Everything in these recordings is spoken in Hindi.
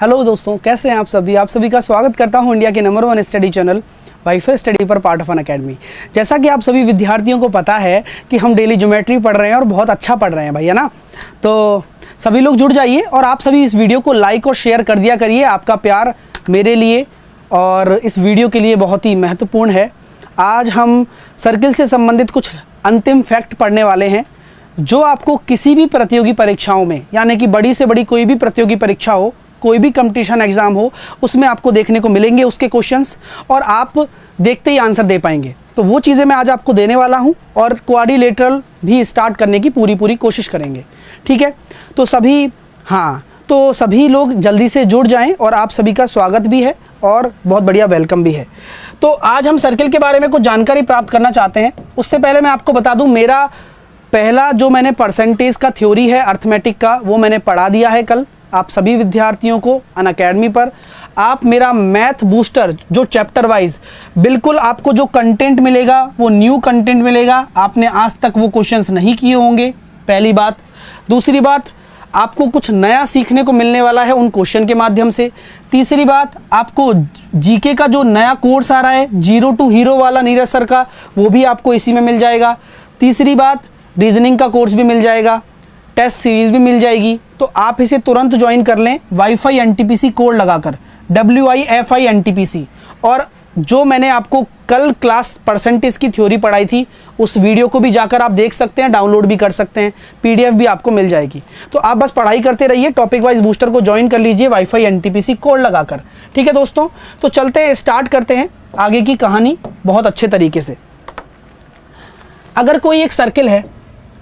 हेलो दोस्तों, कैसे हैं आप सभी। आप सभी का स्वागत करता हूं इंडिया के number 1 study channel wifi study पर पार्ट ऑफ एन अकेडमी। जैसा कि आप सभी विद्यार्थियों को पता है कि हम डेली ज्योमेट्री पढ़ रहे हैं और बहुत अच्छा पढ़ रहे हैं भाई, है ना। तो सभी लोग जुड़ जाइए और आप सभी इस वीडियो को लाइक और शेयर कर दिया करिए। आपका प्यार मेरे लिए और इस वीडियो के लिए बहुत ही महत्वपूर्ण है। आज हम सर्किल से संबंधित कुछ अंतिम फैक्ट पढ़ने वाले हैं जो आपको किसी भी प्रतियोगी परीक्षाओं में, यानी कि बड़ी से बड़ी कोई भी प्रतियोगी परीक्षा हो, कोई भी कंपटीशन एग्जाम हो, उसमें आपको देखने को मिलेंगे उसके क्वेश्चंस और आप देखते ही आंसर दे पाएंगे। तो वो चीज़ें मैं आज आपको देने वाला हूं और क्वाड्रिलेटरल भी स्टार्ट करने की पूरी कोशिश करेंगे, ठीक है। तो सभी लोग जल्दी से जुड़ जाएं और आप सभी का स्वागत भी है और बहुत बढ़िया वेलकम भी है। तो आज हम सर्किल के बारे में कुछ जानकारी प्राप्त करना चाहते हैं। उससे पहले मैं आपको बता दूं, मेरा पहला जो मैंने परसेंटेज का थ्योरी है अर्थमेटिक का, वो मैंने पढ़ा दिया है कल आप सभी विद्यार्थियों को अनअकैडमी पर। आप मेरा मैथ बूस्टर जो चैप्टर वाइज बिल्कुल आपको जो कंटेंट मिलेगा वो न्यू कंटेंट मिलेगा। आपने आज तक वो क्वेश्चंस नहीं किए होंगे, पहली बात। दूसरी बात, आपको कुछ नया सीखने को मिलने वाला है उन क्वेश्चन के माध्यम से। तीसरी बात, आपको जीके का जो नया कोर्स आ रहा है जीरो टू हीरो वाला नीरज सर का, वो भी आपको इसी में मिल जाएगा। तीसरी बात, रीजनिंग का कोर्स भी मिल जाएगा, टेस्ट सीरीज भी मिल जाएगी। तो आप इसे तुरंत ज्वाइन कर लें वाईफाई एनटीपीसी कोड लगाकर, WIFI NTPC। और जो मैंने आपको कल क्लास परसेंटेज की थ्योरी पढ़ाई थी उस वीडियो को भी जाकर आप देख सकते हैं, डाउनलोड भी कर सकते हैं, PDF भी आपको मिल जाएगी। तो आप बस पढ़ाई करते रहिए, टॉपिक वाइज बूस्टर को ज्वाइन कर लीजिए वाईफाई NTPC कोड लगाकर, ठीक है दोस्तों। तो चलते हैं, स्टार्ट करते हैं आगे की कहानी बहुत अच्छे तरीके से। अगर कोई एक सर्किल है,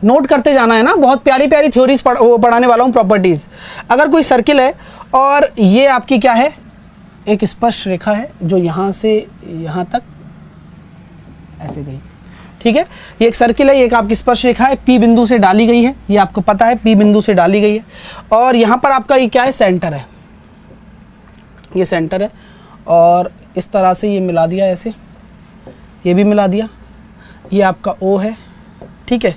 नोट करते जाना है ना, बहुत प्यारी प्यारी थ्योरीज पढ़ाने वाला हूँ, प्रॉपर्टीज़। अगर कोई सर्किल है और ये आपकी क्या है, एक स्पर्श रेखा है जो यहाँ से यहाँ तक ऐसे गई, ठीक है। ये एक सर्किल है, ये एक आपकी स्पर्श रेखा है, P बिंदु से डाली गई है, ये आपको पता है P बिंदु से डाली गई है। और यहाँ पर आपका ये क्या है, सेंटर है, ये सेंटर है। और इस तरह से ये मिला दिया, ऐसे ये भी मिला दिया, ये आपका O है, ठीक है।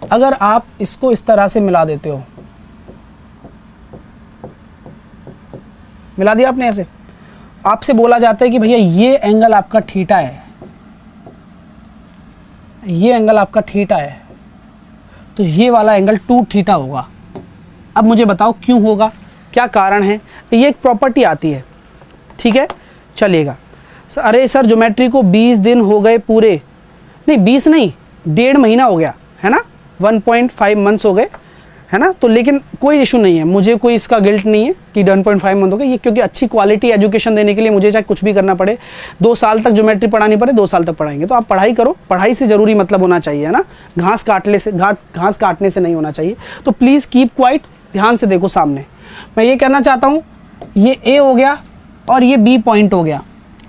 अगर आप इसको इस तरह से मिला देते हो, मिला दिया आपने ऐसे, आपसे बोला जाता है कि भैया ये एंगल आपका थीटा है, ये एंगल आपका थीटा है, तो ये वाला एंगल 2 थीटा होगा। अब मुझे बताओ क्यों होगा, क्या कारण है। ये एक प्रॉपर्टी आती है, ठीक है। चलिएगा, अरे सर ज्योमेट्री को 20 दिन हो गए पूरे, नहीं 20 नहीं, 1.5 महीना हो गया है ना, 1.5 मंथ्स हो गए, है ना। तो लेकिन कोई इशू नहीं है, मुझे कोई इसका गिल्ट नहीं है कि 1.5 मंथ हो गए। ये क्योंकि अच्छी क्वालिटी एजुकेशन देने के लिए मुझे चाहे कुछ भी करना पड़े, 2 साल तक ज्योमेट्री पढ़ानी पड़े, 2 साल तक पढ़ाएंगे। तो आप पढ़ाई करो, पढ़ाई से ज़रूरी मतलब होना चाहिए, है ना। घास काटने से नहीं होना चाहिए। तो प्लीज़ कीप क्वाइट, ध्यान से देखो सामने। मैं ये कहना चाहता हूँ, ये A हो गया और ये B पॉइंट हो गया,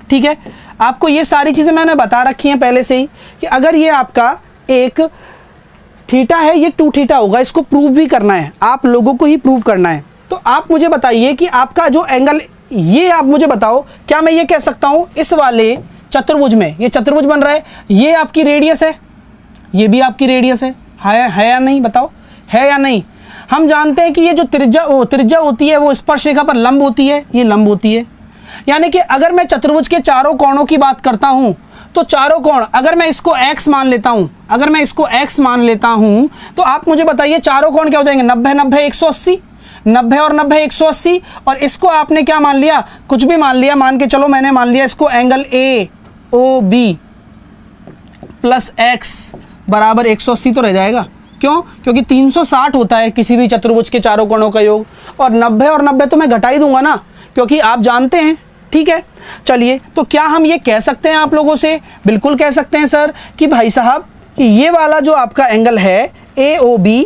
ठीक है। आपको ये सारी चीज़ें मैंने बता रखी हैं पहले से ही कि अगर ये आपका एक थीटा है, ये 2 थीटा होगा। इसको प्रूव भी करना है, आप लोगों को ही प्रूव करना है। तो आप मुझे बताइए कि आपका जो एंगल, ये आप मुझे बताओ, क्या मैं ये कह सकता हूं इस वाले चतुर्भुज में, ये चतुर्भुज बन रहा है, ये आपकी रेडियस है, ये भी आपकी रेडियस है या नहीं, बताओ है या नहीं। हम जानते हैं कि ये जो त्रिज्या होती है वो स्पर्श रेखा पर लंब होती है, ये लंब होती है। यानी कि अगर मैं चतुर्भुज के चारों कोणों की बात करता हूं तो चारों कोण, अगर मैं इसको x मान लेता हूं, अगर मैं इसको x मान लेता हूं तो आप मुझे बताइए चारों कोण क्या हो जाएंगे, 90 90 180, 90 और 90 180। और इसको आपने क्या मान लिया, कुछ भी मान लिया, मान के चलो, मैंने मान लिया इसको एंगल AOB प्लस x बराबर 180 तो रह जाएगा। क्यों? क्योंकि 360 होता है किसी भी चतुर्भुज के चारों कोणों का योग, और 90 और 90 तो मैं घटा ही दूंगा ना, क्योंकि आप जानते हैं, ठीक है। चलिए, तो क्या हम ये कह सकते हैं आप लोगों से, बिल्कुल कह सकते हैं सर, कि भाई साहब कि ये वाला जो आपका एंगल है AOB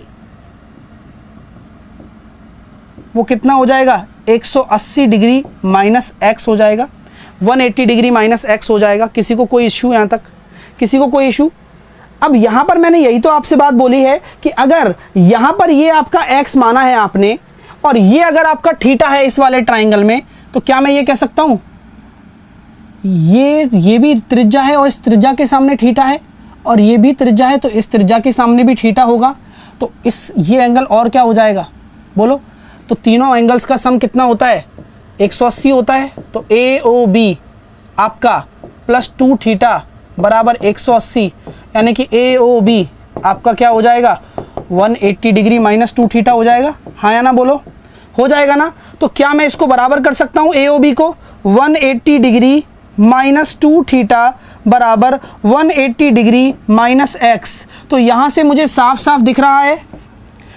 वो कितना हो जाएगा, 180 डिग्री माइनस x हो जाएगा, 180 डिग्री माइनस x हो जाएगा। किसी को कोई इशू, यहाँ तक किसी को कोई इशू। अब यहाँ पर मैंने यही तो आपसे बात बोली है कि अगर यहाँ पर ये आपका x माना है आपने और ये अगर आपका थीटा है इस वाले ट्राइंगल में, तो क्या मैं ये कह सकता हूं ये भी त्रिज्या है और इस त्रिज्या के सामने थीटा है, और ये भी त्रिज्या है तो इस त्रिज्या के सामने भी थीटा होगा। तो ये एंगल और क्या हो जाएगा, बोलो। तो तीनों एंगल्स का सम कितना होता है? 180 होता है। तो AOB आपका प्लस 2 थीटा बराबर 180, यानी कि AOB आपका क्या हो जाएगा? 180 डिग्री माइनस 2 थीटा हो जाएगा। हाँ या ना बोलो? हो जाएगा ना? तो क्या मैं इसको बराबर कर सकता हूँ AOB को? 180 डिग्री माइनस 2 थीटा बराबर 180 डिग्री माइनस x। तो यहाँ से मुझे साफ साफ दिख रहा है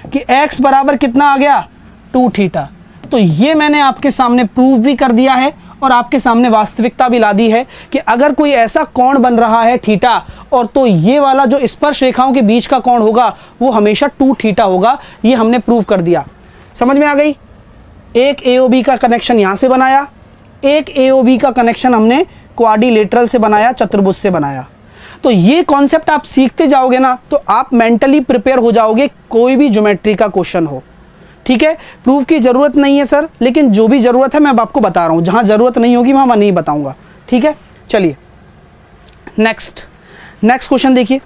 कि x बराबर कितना आ गया? 2 थीटा। तो ये मैंने आपके सामने प्रूव भी कर दिया है और आपके सामने वास्तविकता भी ला दी है कि अगर कोई ऐसा कोण बन रहा है थीटा, और तो ये वाला जो स्पर्श रेखाओं के बीच का कोण होगा वो हमेशा 2 थीटा होगा। ये हमने प्रूव कर दिया। समझ में आ गई? एक AOB का कनेक्शन यहाँ से बनाया, एक AOB का कनेक्शन हमने क्वाड्रिलेटरल से बनाया, चतुर्भुज से बनाया। तो ये कॉन्सेप्ट आप सीखते जाओगे ना तो आप मेंटली प्रिपेयर हो जाओगे कोई भी ज्योमेट्री का क्वेश्चन हो। ठीक है? प्रूफ की ज़रूरत नहीं है सर, लेकिन जो भी ज़रूरत है मैं अब आपको बता रहा हूँ, जहाँ ज़रूरत नहीं होगी वहाँ मैं नहीं बताऊँगा। ठीक है? चलिए नेक्स्ट क्वेश्चन देखिए।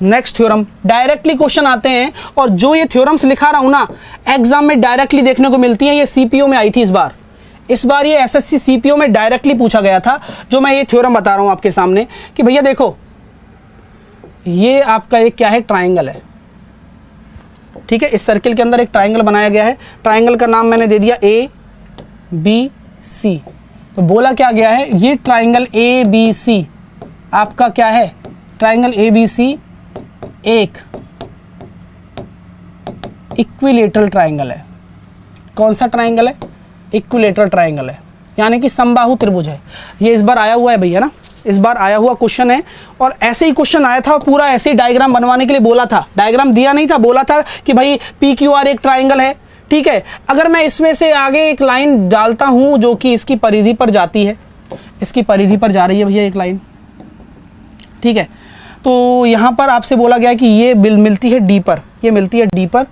नेक्स्ट थ्योरम, डायरेक्टली क्वेश्चन आते हैं और जो ये थ्योरम्स लिखा रहा हूँ ना एग्जाम में डायरेक्टली देखने को मिलती है। ये CPO में आई थी इस बार ये SSC CPO में डायरेक्टली पूछा गया था। जो मैं ये थ्योरम बता रहा हूँ आपके सामने कि भैया देखो, ये आपका एक क्या है? ट्राइंगल है। ठीक है? इस सर्किल के अंदर एक ट्राइंगल बनाया गया है। ट्राइंगल का नाम मैंने दे दिया ABC। तो बोला क्या गया है? ये ट्राइंगल ABC आपका क्या है? ट्राइंगल ABC एक इक्विलेटरल ट्राइंगल है। कौन सा ट्राइंगल है? इक्विलेटरल ट्राइंगल है, यानी कि समबाहु त्रिभुज है। ये इस बार आया हुआ है भैया ना, इस बार आया हुआ क्वेश्चन है। और ऐसे ही क्वेश्चन आया था और पूरा ऐसे ही डायग्राम बनवाने के लिए बोला था। डायग्राम दिया नहीं था, बोला था कि भाई PQR एक ट्राइंगल है। ठीक है? अगर मैं इसमें से आगे एक लाइन डालता हूं जो कि इसकी परिधि पर जाती है, इसकी परिधि पर जा रही है भैया एक लाइन। ठीक है? तो यहाँ पर आपसे बोला गया कि ये मिलती है D पर, ये मिलती है D पर।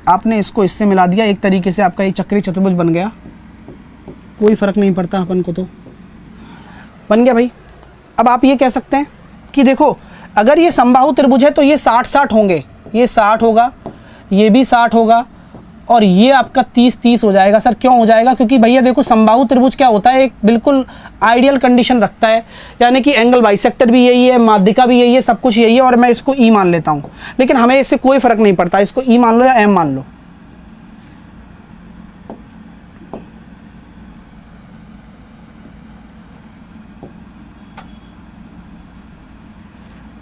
आपने इसको इससे मिला दिया, एक तरीके से आपका एक चक्रीय चतुर्भुज बन गया। कोई फ़र्क नहीं पड़ता अपन को, तो बन गया भाई। अब आप ये कह सकते हैं कि देखो, अगर ये समबाहु त्रिभुज है तो ये 60-60 होंगे, ये 60 होगा, ये भी 60 होगा और ये आपका 30-30 हो जाएगा। सर क्यों हो जाएगा? क्योंकि भैया देखो समबाहु त्रिभुज क्या होता है? एक बिल्कुल आइडियल कंडीशन रखता है, यानी कि एंगल बाइसेक्टर भी यही है, माध्यिका भी यही है, सब कुछ यही है। और मैं इसको E मान लेता हूँ, लेकिन हमें इससे कोई फ़र्क नहीं पड़ता, इसको E मान लो या M मान लो।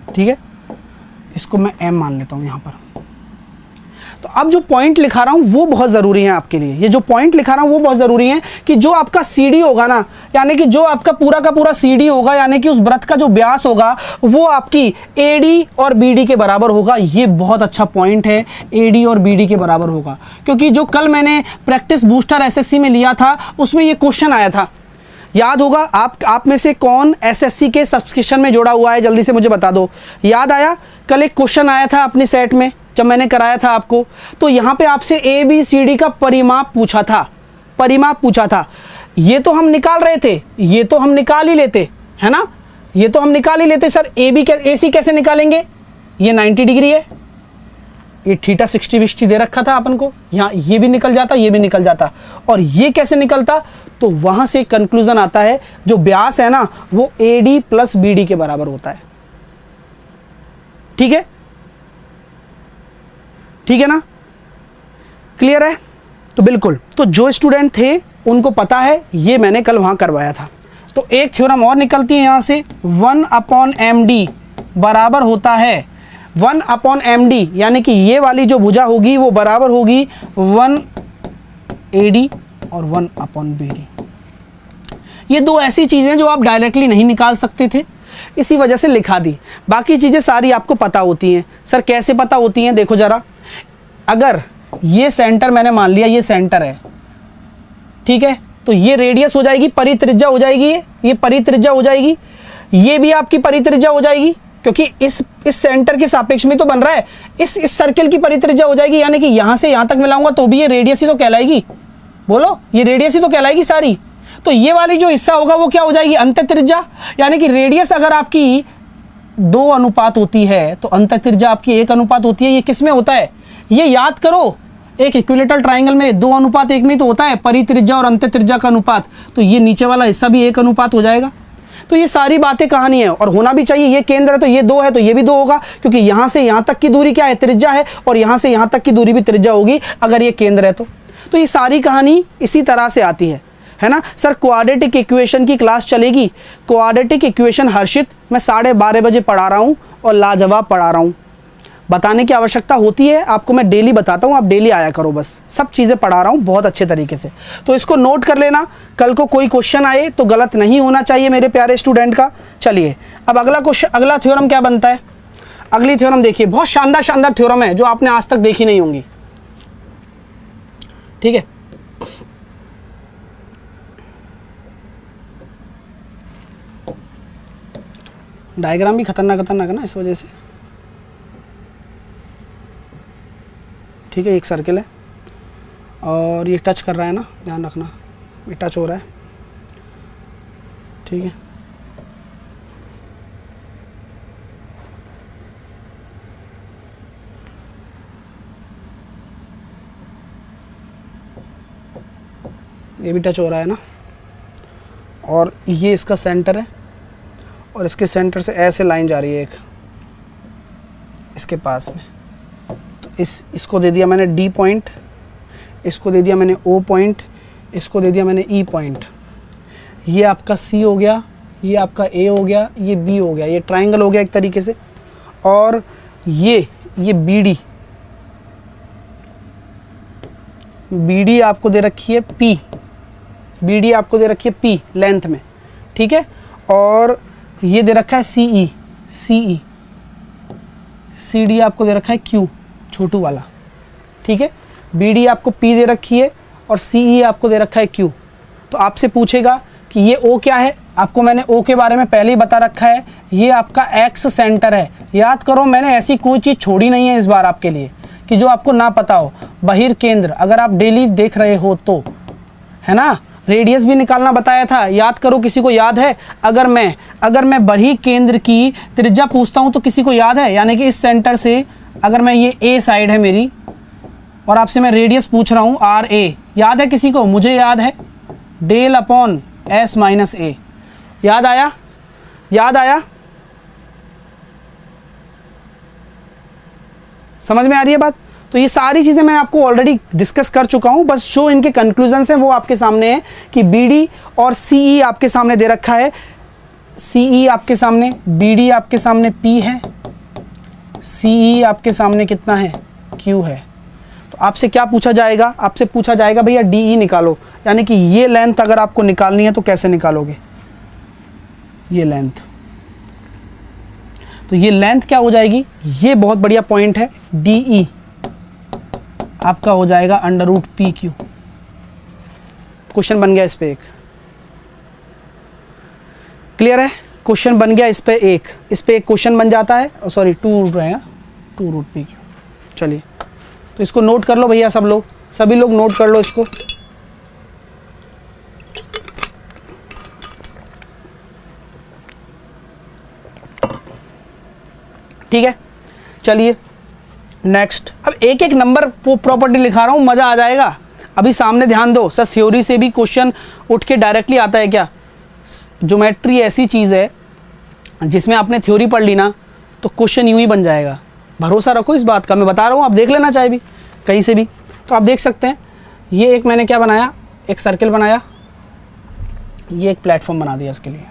ठीक है? इसको मैं M मान लेता हूँ यहाँ पर। तो अब जो पॉइंट लिखा रहा हूँ वो बहुत ज़रूरी है आपके लिए। ये जो पॉइंट लिखा रहा हूँ वो बहुत ज़रूरी है कि जो आपका CD होगा ना, यानी कि जो आपका पूरा का पूरा CD होगा, यानी कि उस वृत्त का जो व्यास होगा वो आपकी AD और BD के बराबर होगा। ये बहुत अच्छा पॉइंट है, AD और BD के बराबर होगा। क्योंकि जो कल मैंने प्रैक्टिस बूस्टर SSC में लिया था उसमें ये क्वेश्चन आया था, याद होगा। आप में से कौन SSC के सब्सक्रिप्शन में जुड़ा हुआ है? जल्दी से मुझे बता दो। याद आया? कल एक क्वेश्चन आया था अपने सेट में जब मैंने कराया था आपको, तो यहाँ पे आपसे ABCD का परिमाप पूछा था। ये तो हम निकाल रहे थे, ये तो हम निकाल ही लेते, है ना? ये तो हम निकाल ही लेते। सर AC कैसे निकालेंगे? ये 90 डिग्री है, ये थीटा 60-60 दे रखा था अपन को, यहाँ ये भी निकल जाता, ये भी निकल जाता। और ये कैसे निकलता? तो वहाँ से कंक्लूजन आता है, जो व्यास है ना वो AD प्लस BD के बराबर होता है। ठीक है? ठीक है ना? क्लियर है? तो बिल्कुल, तो जो स्टूडेंट थे उनको पता है, ये मैंने कल वहाँ करवाया था। तो एक थ्योरम और निकलती है यहाँ से, 1/MD बराबर होता है 1/MD, यानी कि ये वाली जो भुजा होगी वो बराबर होगी 1AD और 1/BD। ये दो ऐसी चीज़ें जो आप डायरेक्टली नहीं निकाल सकते थे, इसी वजह से लिखा दी। बाकी चीज़ें सारी आपको पता होती हैं। सर कैसे पता होती हैं? देखो ज़रा, अगर ये सेंटर मैंने मान लिया, ये सेंटर है, ठीक है, तो ये रेडियस हो जाएगी, परित्रिज्या हो जाएगी, ये परित्रिज्या हो जाएगी, ये भी आपकी परित्रिज्या हो जाएगी, क्योंकि इस सेंटर के सापेक्ष में तो बन रहा है। इस सर्किल की परित्रिज्या हो जाएगी, यानी कि यहाँ से यहाँ तक मिलाऊंगा तो भी ये रेडियस ही तो कहलाएगी। बोलो, ये रेडियस ही तो कहलाएगी सारी। तो ये वाली जो हिस्सा होगा वो क्या हो जाएगी? अंतःत्रिज्या। यानी कि रेडियस अगर आपकी 2 अनुपात होती है तो अंतःत्रिज्या आपकी 1 अनुपात होती है। ये किस में होता है? ये याद करो, एक इक्विलेटरल ट्राइंगल में 2:1 में तो होता है, परित्रिज्या और अंत्यत्रिज्या का अनुपात, तो ये नीचे वाला हिस्सा भी 1 अनुपात हो जाएगा। तो ये सारी बातें कहानी है, और होना भी चाहिए। ये केंद्र है तो ये 2 है तो ये भी 2 होगा, क्योंकि यहां से यहां तक की दूरी क्या है, त्रिज्या है, और यहां से यहां तक की दूरी भी त्रिज्या होगी अगर ये केंद्र है तो ये सारी कहानी इसी तरह से आती है ना। सर क्वाड्रेटिक इक्वेशन की क्लास चलेगी? क्वाड्रेटिक इक्वेशन हर्षित मैं 12:30 बजे पढ़ा रहा हूं और लाजवाब पढ़ा रहा हूं। बताने की आवश्यकता होती है आपको, मैं डेली बताता हूं, आप डेली आया करो, बस सब चीज़ें पढ़ा रहा हूं बहुत अच्छे तरीके से। तो इसको नोट कर लेना, कल को कोई क्वेश्चन आए तो गलत नहीं होना चाहिए मेरे प्यारे स्टूडेंट का। चलिए अब अगला क्वेश्चन, अगला थ्योरम क्या बनता है। अगली थ्योरम देखिए, बहुत शानदार शानदार थ्योरम है जो आपने आज तक देखी नहीं होंगी, ठीक है। डायग्राम भी खतरनाक खतरनाक है ना इस वजह से, ठीक है। एक सर्किल है और ये टच कर रहा है ना, ध्यान रखना ये टच हो रहा है, ठीक है। ये भी टच हो रहा है ना, और ये इसका सेंटर है, और इसके सेंटर से ऐसे लाइन जा रही है एक इसके पास में। तो इसको दे दिया मैंने डी पॉइंट, इसको दे दिया मैंने ओ पॉइंट, इसको दे दिया मैंने ई पॉइंट। ये आपका सी हो गया, ये आपका ए हो गया, ये बी हो गया, ये ट्राइंगल हो गया एक तरीके से। और ये बी डी आपको दे रखी है पी, बी डी आपको दे रखी है पी लेंथ में, ठीक है। और ये दे रखा है सी ई, सी डी आपको दे रखा है क्यू छोटू वाला, ठीक है। बी डी आपको पी दे रखी है और सी ई आपको दे रखा है क्यू। तो आपसे पूछेगा कि ये ओ क्या है, आपको मैंने ओ के बारे में पहले ही बता रखा है, ये आपका एक्स सेंटर है। याद करो मैंने ऐसी कोई चीज़ छोड़ी नहीं है इस बार आपके लिए कि जो आपको ना पता हो। बहिर्केंद्र अगर आप डेली देख रहे हो तो, है ना। रेडियस भी निकालना बताया था, याद करो, किसी को याद है। अगर मैं बड़ी केंद्र की त्रिज्या पूछता हूं तो किसी को याद है, यानी कि इस सेंटर से अगर मैं ये ए साइड है मेरी और आपसे मैं रेडियस पूछ रहा हूं आर ए, याद है किसी को? मुझे याद है, डेल अपॉन एस माइनस ए। याद आया? समझ में आ रही है बात? तो ये सारी चीज़ें मैं आपको ऑलरेडी डिस्कस कर चुका हूं, बस जो इनके कंक्लूजन्स हैं वो आपके सामने है कि बीडी और सीई आपके सामने दे रखा है, सीई आपके सामने, बीडी आपके सामने पी है, सीई आपके सामने कितना है, क्यू है। तो आपसे क्या पूछा जाएगा? आपसे पूछा जाएगा भैया डीई निकालो, यानी कि ये लेंथ अगर आपको निकालनी है तो कैसे निकालोगे, ये लेंथ। तो ये लेंथ क्या हो जाएगी, ये बहुत बढ़िया पॉइंट है, डीई आपका हो जाएगा √PQ। क्वेश्चन बन गया इस पे एक, क्लियर है? क्वेश्चन बन गया इस पे एक क्वेश्चन बन जाता है, सॉरी 2 रूट रहेगा, 2√PQ। चलिए तो इसको नोट कर लो भैया, सभी लोग नोट कर लो इसको। ठीक है, चलिए नेक्स्ट। अब एक एक नंबर प्रॉपर्टी लिखा रहा हूं, मजा आ जाएगा। अभी सामने ध्यान दो सर, थ्योरी से भी क्वेश्चन उठ के डायरेक्टली आता है क्या? ज्योमेट्री ऐसी चीज़ है जिसमें आपने थ्योरी पढ़ ली ना तो क्वेश्चन यूं ही बन जाएगा, भरोसा रखो इस बात का, मैं बता रहा हूँ, आप देख लेना चाहे भी कहीं से भी। तो आप देख सकते हैं, ये एक मैंने क्या बनाया, एक सर्किल बनाया, ये एक प्लेटफॉर्म बना दिया इसके लिए,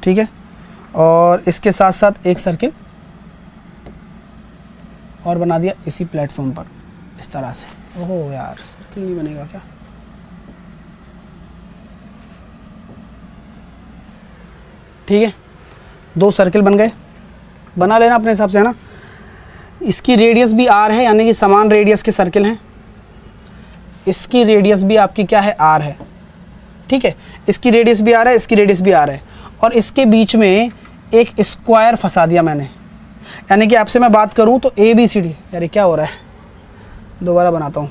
ठीक है। और इसके साथ साथ एक सर्किल और बना दिया इसी प्लेटफॉर्म पर इस तरह से। ओहो यार, सर्किल नहीं बनेगा क्या? ठीक है, 2 सर्किल बन गए, बना लेना अपने हिसाब से, है ना। इसकी रेडियस भी आर है, यानी कि समान रेडियस के सर्किल हैं। इसकी रेडियस भी आपकी क्या है, आर है, ठीक है। इसकी रेडियस भी आर है, इसकी रेडियस भी आर है, और इसके बीच में एक स्क्वायर फंसा दिया मैंने। यानी कि आपसे मैं बात करूं तो ABCD, यार क्या हो रहा है, दोबारा बनाता हूं।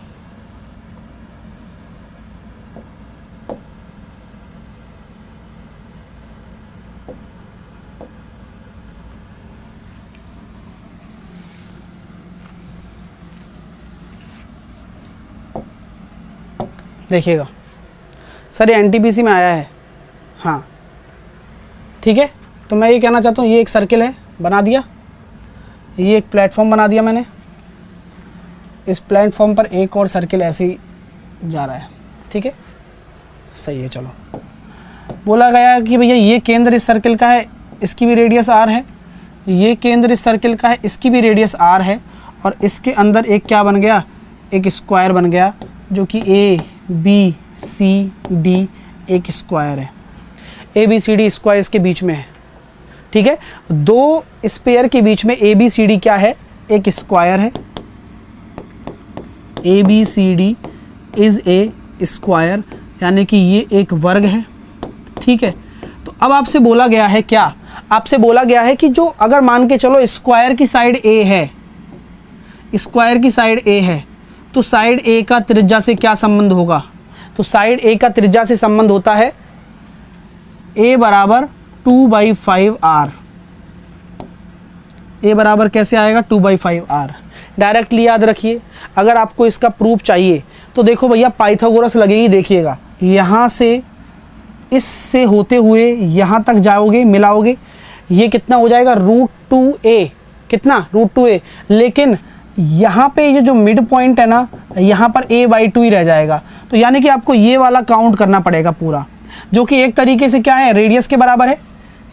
देखिएगा सर, ये एनटीपीसी में आया है। हाँ ठीक है, तो मैं ये कहना चाहता हूँ, ये एक सर्किल है, बना दिया, ये एक प्लेटफॉर्म बना दिया मैंने, इस प्लेटफॉर्म पर एक और सर्किल ऐसे ही जा रहा है। ठीक है, सही है। चलो, बोला गया कि भैया ये केंद्र इस सर्किल का है, इसकी भी रेडियस आर है, ये केंद्र इस सर्किल का है, इसकी भी रेडियस आर है, और इसके अंदर एक क्या बन गया, एक स्क्वायर बन गया, जो कि ए बी सी डी एक स्क्वायर है। A B C D square इसके बीच में है। ठीक है, दो स्पेयर के बीच में ए बी सी डी क्या है, एक स्क्वायर है। A B C D is a square, यानी कि ये एक वर्ग है। ठीक है, तो अब आपसे बोला गया है क्या, आपसे बोला गया है कि जो अगर मान के चलो स्क्वायर की साइड ए है, स्क्वायर की साइड ए है, तो साइड ए का त्रिज्या से क्या संबंध होगा, तो साइड ए का त्रिज्या से संबंध होता है a बराबर 2/5r। a बराबर कैसे आएगा, 2/5r। डायरेक्टली याद रखिए। अगर आपको इसका प्रूफ चाहिए तो देखो भैया, पाइथागोरस लगेगी, देखिएगा यहाँ से इससे होते हुए यहाँ तक जाओगे, मिलाओगे, ये कितना हो जाएगा, √2a, कितना, √2a। लेकिन यहाँ पे ये जो मिड पॉइंट है ना, यहाँ पर a/2 ही रह जाएगा। तो यानी कि आपको ये वाला काउंट करना पड़ेगा पूरा, जो कि एक तरीके से क्या है, रेडियस के बराबर है।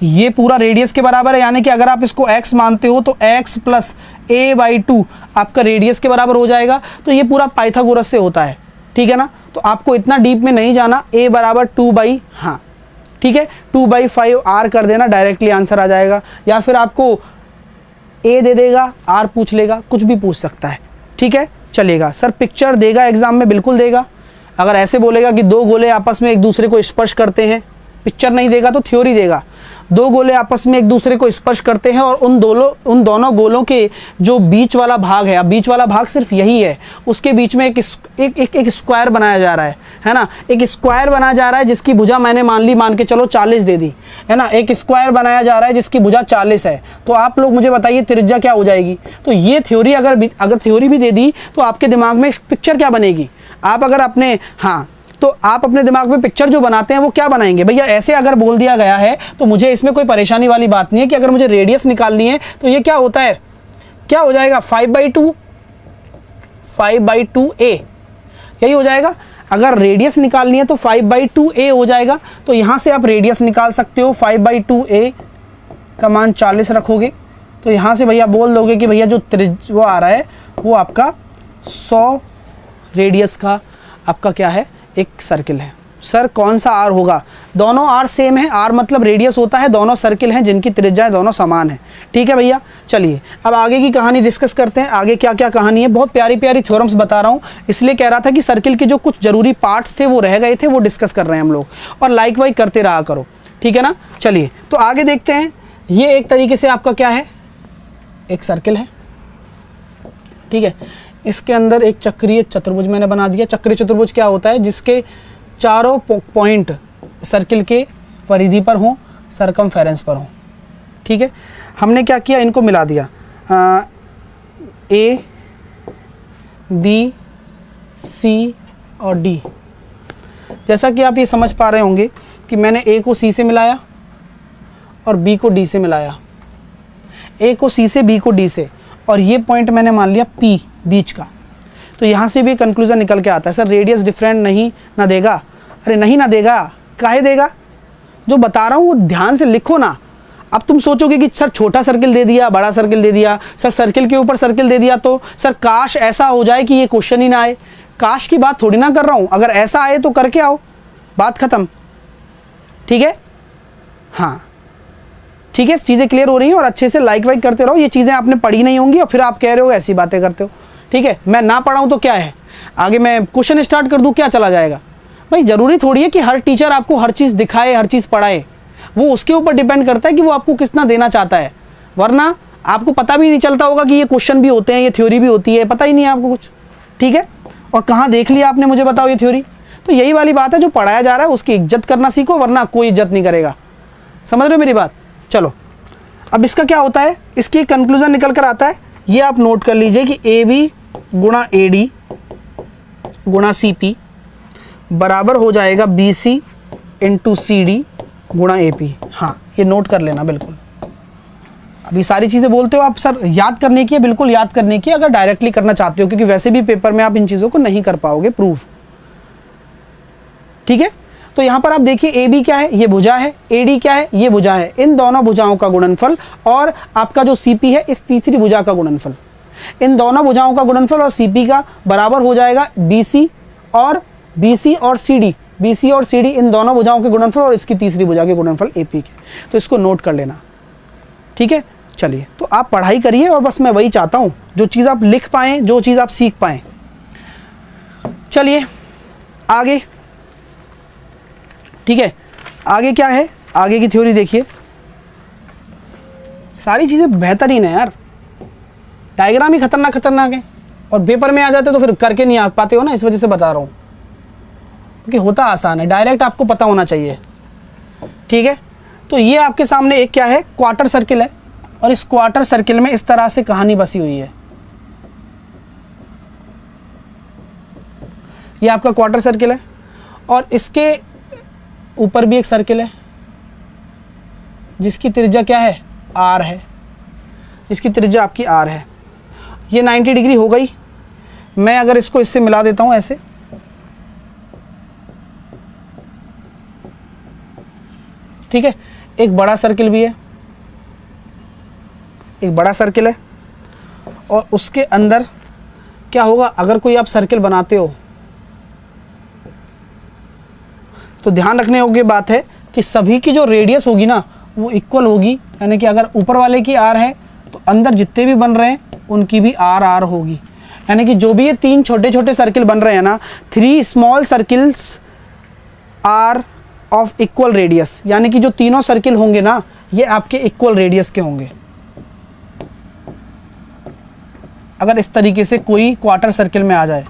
ये पूरा रेडियस के बराबर है, यानी कि अगर आप इसको x मानते हो तो x + a/2 आपका रेडियस के बराबर हो जाएगा। तो ये पूरा पाइथागोरस से होता है। ठीक है ना, तो आपको इतना डीप में नहीं जाना। a बराबर 2/, हाँ ठीक है, 2/5r कर देना, डायरेक्टली आंसर आ जाएगा। या फिर आपको a दे देगा, r पूछ लेगा, कुछ भी पूछ सकता है। ठीक है, चलेगा। सर पिक्चर देगा एग्जाम में, बिल्कुल देगा। अगर ऐसे बोलेगा कि दो गोले आपस में एक दूसरे को स्पर्श करते हैं, पिक्चर नहीं देगा तो थ्योरी देगा। दो गोले आपस में एक दूसरे को स्पर्श करते हैं और उन दोनों गोलों के जो बीच वाला भाग है, अब बीच वाला भाग सिर्फ यही है, उसके बीच में एक स्क्वायर बनाया जा रहा है ना, एक स्क्वायर बनाया जा रहा है जिसकी भुजा मैंने मान के चलो 40 दे दी, है ना। एक स्क्वायर बनाया जा रहा है जिसकी भुजा 40 है। तो आप लोग मुझे बताइए त्रिज्या क्या हो जाएगी। तो ये थ्योरी अगर थ्योरी भी दे दी तो आपके दिमाग में पिक्चर क्या बनेगी। आप अगर अपने, हाँ, तो आप अपने दिमाग में पिक्चर जो बनाते हैं वो क्या बनाएंगे भैया। ऐसे अगर बोल दिया गया है तो मुझे इसमें कोई परेशानी वाली बात नहीं है कि अगर मुझे रेडियस निकालनी है तो ये क्या होता है, क्या हो जाएगा, 5/2a, यही हो जाएगा। अगर रेडियस निकालनी है तो 5/2a हो जाएगा। तो यहाँ से आप रेडियस निकाल सकते हो, 5/2a का मान 40 रखोगे तो यहाँ से भैया बोल दोगे कि भैया जो वो आ रहा है वो आपका 100 रेडियस का आपका क्या है, एक सर्किल है। सर कौन सा आर होगा, दोनों आर सेम है, आर मतलब रेडियस होता है, दोनों सर्किल हैं जिनकी त्रिज्याएं दोनों समान है। ठीक है भैया, चलिए अब आगे की कहानी डिस्कस करते हैं। आगे क्या क्या कहानी है, बहुत प्यारी प्यारी थ्योरम्स बता रहा हूँ, इसलिए कह रहा था कि सर्किल के जो कुछ जरूरी पार्ट्स थे वो रह गए थे, वो डिस्कस कर रहे हैं हम लोग, और लाइक वाइक करते रहा करो। ठीक है ना, चलिए तो आगे देखते हैं। ये एक तरीके से आपका क्या है, एक सर्किल है। ठीक है, इसके अंदर एक चक्रीय चतुर्भुज मैंने बना दिया। चक्रीय चतुर्भुज क्या होता है, जिसके चारों पॉइंट सर्किल के परिधि पर हों, सरकमफेरेंस पर हों। ठीक है, हमने क्या किया, इनको मिला दिया, ए बी सी और डी। जैसा कि आप ये समझ पा रहे होंगे कि मैंने ए को सी से मिलाया और बी को डी से मिलाया, ए को सी से, बी को डी से, और ये पॉइंट मैंने मान लिया पी बीच का। तो यहाँ से भी कंक्लूजन निकल के आता है, सर रेडियस डिफरेंट नहीं ना देगा। अरे नहीं ना देगा, काहे देगा, जो बता रहा हूँ वो ध्यान से लिखो ना। अब तुम सोचोगे कि सर छोटा सर्किल दे दिया, बड़ा सर्किल दे दिया, सर सर्किल के ऊपर सर्किल दे दिया, तो सर काश ऐसा हो जाए कि ये क्वेश्चन ही ना आए। काश की बात थोड़ी ना कर रहा हूँ, अगर ऐसा आए तो करके आओ, बात खत्म। ठीक है, हाँ ठीक है, चीज़ें क्लियर हो रही हैं, और अच्छे से लाइक वाइक करते रहो। ये चीज़ें आपने पढ़ी नहीं होंगी और फिर आप कह रहे हो ऐसी बातें करते हो। ठीक है, मैं ना पढ़ाऊँ तो क्या है, आगे मैं क्वेश्चन स्टार्ट कर दूँ, क्या चला जाएगा भाई। ज़रूरी थोड़ी है कि हर टीचर आपको हर चीज़ दिखाए, हर चीज़ पढ़ाए, वो उसके ऊपर डिपेंड करता है कि वो आपको कितना देना चाहता है। वरना आपको पता भी नहीं चलता होगा कि ये क्वेश्चन भी होते हैं, ये थ्योरी भी होती है, पता ही नहीं है आपको कुछ। ठीक है, और कहाँ देख लिया आपने, मुझे बताओ ये थ्योरी। तो यही वाली बात है, जो पढ़ाया जा रहा है उसकी इज्जत करना सीखो, वरना कोई इज्जत नहीं करेगा। समझ रहे हो मेरी बात। चलो अब इसका क्या होता है, इसकी कंक्लूजन निकल कर आता है, ये आप नोट कर लीजिए कि ए बी गुणा ए डी गुणा सी पी बराबर हो जाएगा BC इंटू CD गुणा AP। हाँ, ये नोट कर लेना बिल्कुल। अभी सारी चीज़ें बोलते हो आप सर याद करने की है, बिल्कुल याद करने की अगर डायरेक्टली करना चाहते हो, क्योंकि वैसे भी पेपर में आप इन चीज़ों को नहीं कर पाओगे प्रूव। ठीक है, तो यहाँ पर आप देखिए AB क्या है, ये भुजा है, AD क्या है, ये भुजा है। इन दोनों भुजाओं का गुणनफल और आपका जो CP है इस तीसरी भुजा का गुणनफल, इन दोनों भुजाओं का गुणनफल और CP का बराबर हो जाएगा BC और CD, BC और CD इन दोनों भुजाओं के गुणनफल और इसकी तीसरी भुजा के गुणनफल AP के। तो इसको नोट कर लेना। ठीक है, चलिए तो आप पढ़ाई करिए और बस मैं वही चाहता हूँ जो चीज़ आप लिख पाएँ, जो चीज़ आप सीख पाएँ। चलिए आगे। ठीक है, आगे क्या है, आगे की थ्योरी देखिए। सारी चीज़ें बेहतरीन है यार, डायग्राम ही खतरनाक है और पेपर में आ जाते तो फिर करके नहीं आ पाते हो ना, इस वजह से बता रहा हूँ, क्योंकि होता आसान है, डायरेक्ट आपको पता होना चाहिए। ठीक है, तो ये आपके सामने एक क्या है, क्वार्टर सर्किल है और इस क्वार्टर सर्किल में इस तरह से कहानी बसी हुई है। ये आपका क्वार्टर सर्किल है और इसके ऊपर भी एक सर्किल है जिसकी त्रिज्या क्या है, R है, इसकी त्रिज्या आपकी R है। ये 90 डिग्री हो गई। मैं अगर इसको इससे मिला देता हूं ऐसे, ठीक है, एक बड़ा सर्किल भी है, एक बड़ा सर्किल है और उसके अंदर क्या होगा, अगर कोई आप सर्किल बनाते हो तो ध्यान रखने योग्य बात है कि सभी की जो रेडियस होगी ना वो इक्वल होगी, यानी कि अगर ऊपर वाले की R है तो अंदर जितने भी बन रहे हैं उनकी भी R होगी। यानी कि जो भी ये तीन छोटे छोटे सर्किल बन रहे हैं ना, 3 small circles are of equal radius, यानी कि जो तीनों सर्किल होंगे ना ये आपके इक्वल रेडियस के होंगे। अगर इस तरीके से कोई क्वार्टर सर्किल में आ जाए,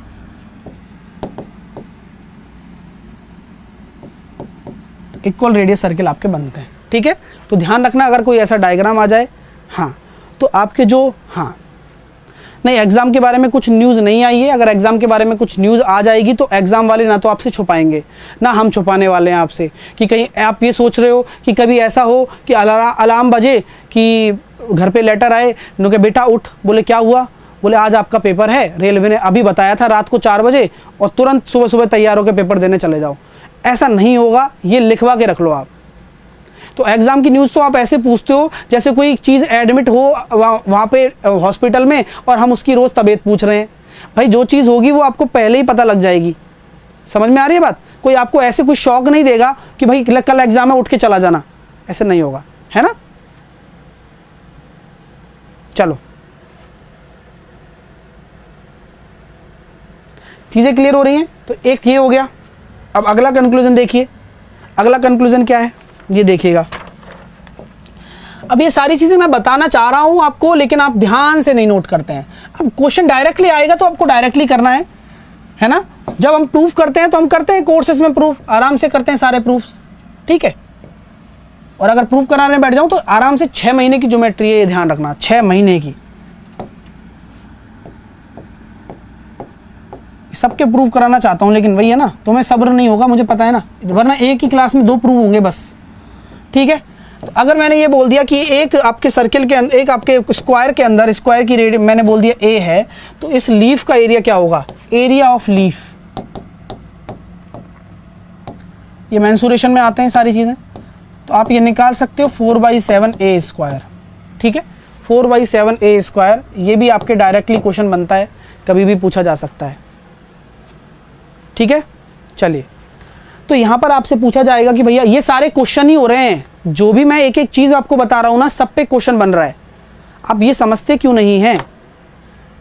इक्वल रेडियस सर्किल आपके बनते हैं। ठीक है, तो ध्यान रखना अगर कोई ऐसा डायग्राम आ जाए, हाँ, तो आपके जो, हाँ नहीं, एग्ज़ाम के बारे में कुछ न्यूज़ नहीं आई है। अगर एग्ज़ाम के बारे में कुछ न्यूज़ आ जाएगी तो एग्ज़ाम वाले ना तो आपसे छुपाएंगे ना हम छुपाने वाले हैं आपसे, कि कहीं आप ये सोच रहे हो कि कभी ऐसा हो कि अलार्म बजे कि घर पे लेटर आए, नो के बेटा उठ, बोले क्या हुआ, बोले आज आपका पेपर है, रेलवे ने अभी बताया था रात को 4 बजे और तुरंत सुबह सुबह तैयार होकर पेपर देने चले जाओ। ऐसा नहीं होगा, ये लिखवा के रख लो आप। तो एग्ज़ाम की न्यूज़ तो आप ऐसे पूछते हो जैसे कोई चीज़ एडमिट हो वहाँ पे हॉस्पिटल में और हम उसकी रोज़ तबीयत पूछ रहे हैं। भाई जो चीज़ होगी वो आपको पहले ही पता लग जाएगी। समझ में आ रही है बात? कोई आपको ऐसे कोई शौक नहीं देगा कि भाई कल एग्ज़ाम है उठ के चला जाना, ऐसे नहीं होगा, है ना। चलो चीज़ें क्लियर हो रही हैं, तो एक ये हो गया। अब अगला कंक्लूजन देखिए, अगला कंक्लूजन क्या है ये देखिएगा। अब ये सारी चीज़ें मैं बताना चाह रहा हूँ आपको, लेकिन आप ध्यान से नहीं नोट करते हैं। अब क्वेश्चन डायरेक्टली आएगा तो आपको डायरेक्टली करना है ना। जब हम प्रूफ करते हैं तो हम करते हैं कोर्सेज में प्रूफ, आराम से करते हैं सारे प्रूफ्स, ठीक है। और अगर प्रूफ कराने बैठ जाऊँ तो आराम से 6 महीने की ज्योमेट्री है, ये ध्यान रखना, 6 महीने की सबके प्रूव कराना चाहता हूँ, लेकिन वही है ना, तुम्हें सब्र नहीं होगा, मुझे पता है ना, वरना एक ही क्लास में 2 प्रूव होंगे बस, ठीक है। तो अगर मैंने ये बोल दिया कि एक आपके सर्किल के अंदर, एक आपके स्क्वायर के अंदर, स्क्वायर की रेडियस मैंने बोल दिया A है, तो इस लीफ का एरिया क्या होगा, एरिया ऑफ लीफ। ये मेंसुरेशन में आते हैं सारी चीज़ें, तो आप ये निकाल सकते हो 4/7 A², ठीक है। 4/7 A², ये भी आपके डायरेक्टली क्वेश्चन बनता है, कभी भी पूछा जा सकता है, ठीक है। चलिए, तो यहाँ पर आपसे पूछा जाएगा कि भैया ये सारे क्वेश्चन ही हो रहे हैं, जो भी मैं एक एक चीज़ आपको बता रहा हूँ ना, सब पे क्वेश्चन बन रहा है, आप ये समझते क्यों नहीं हैं,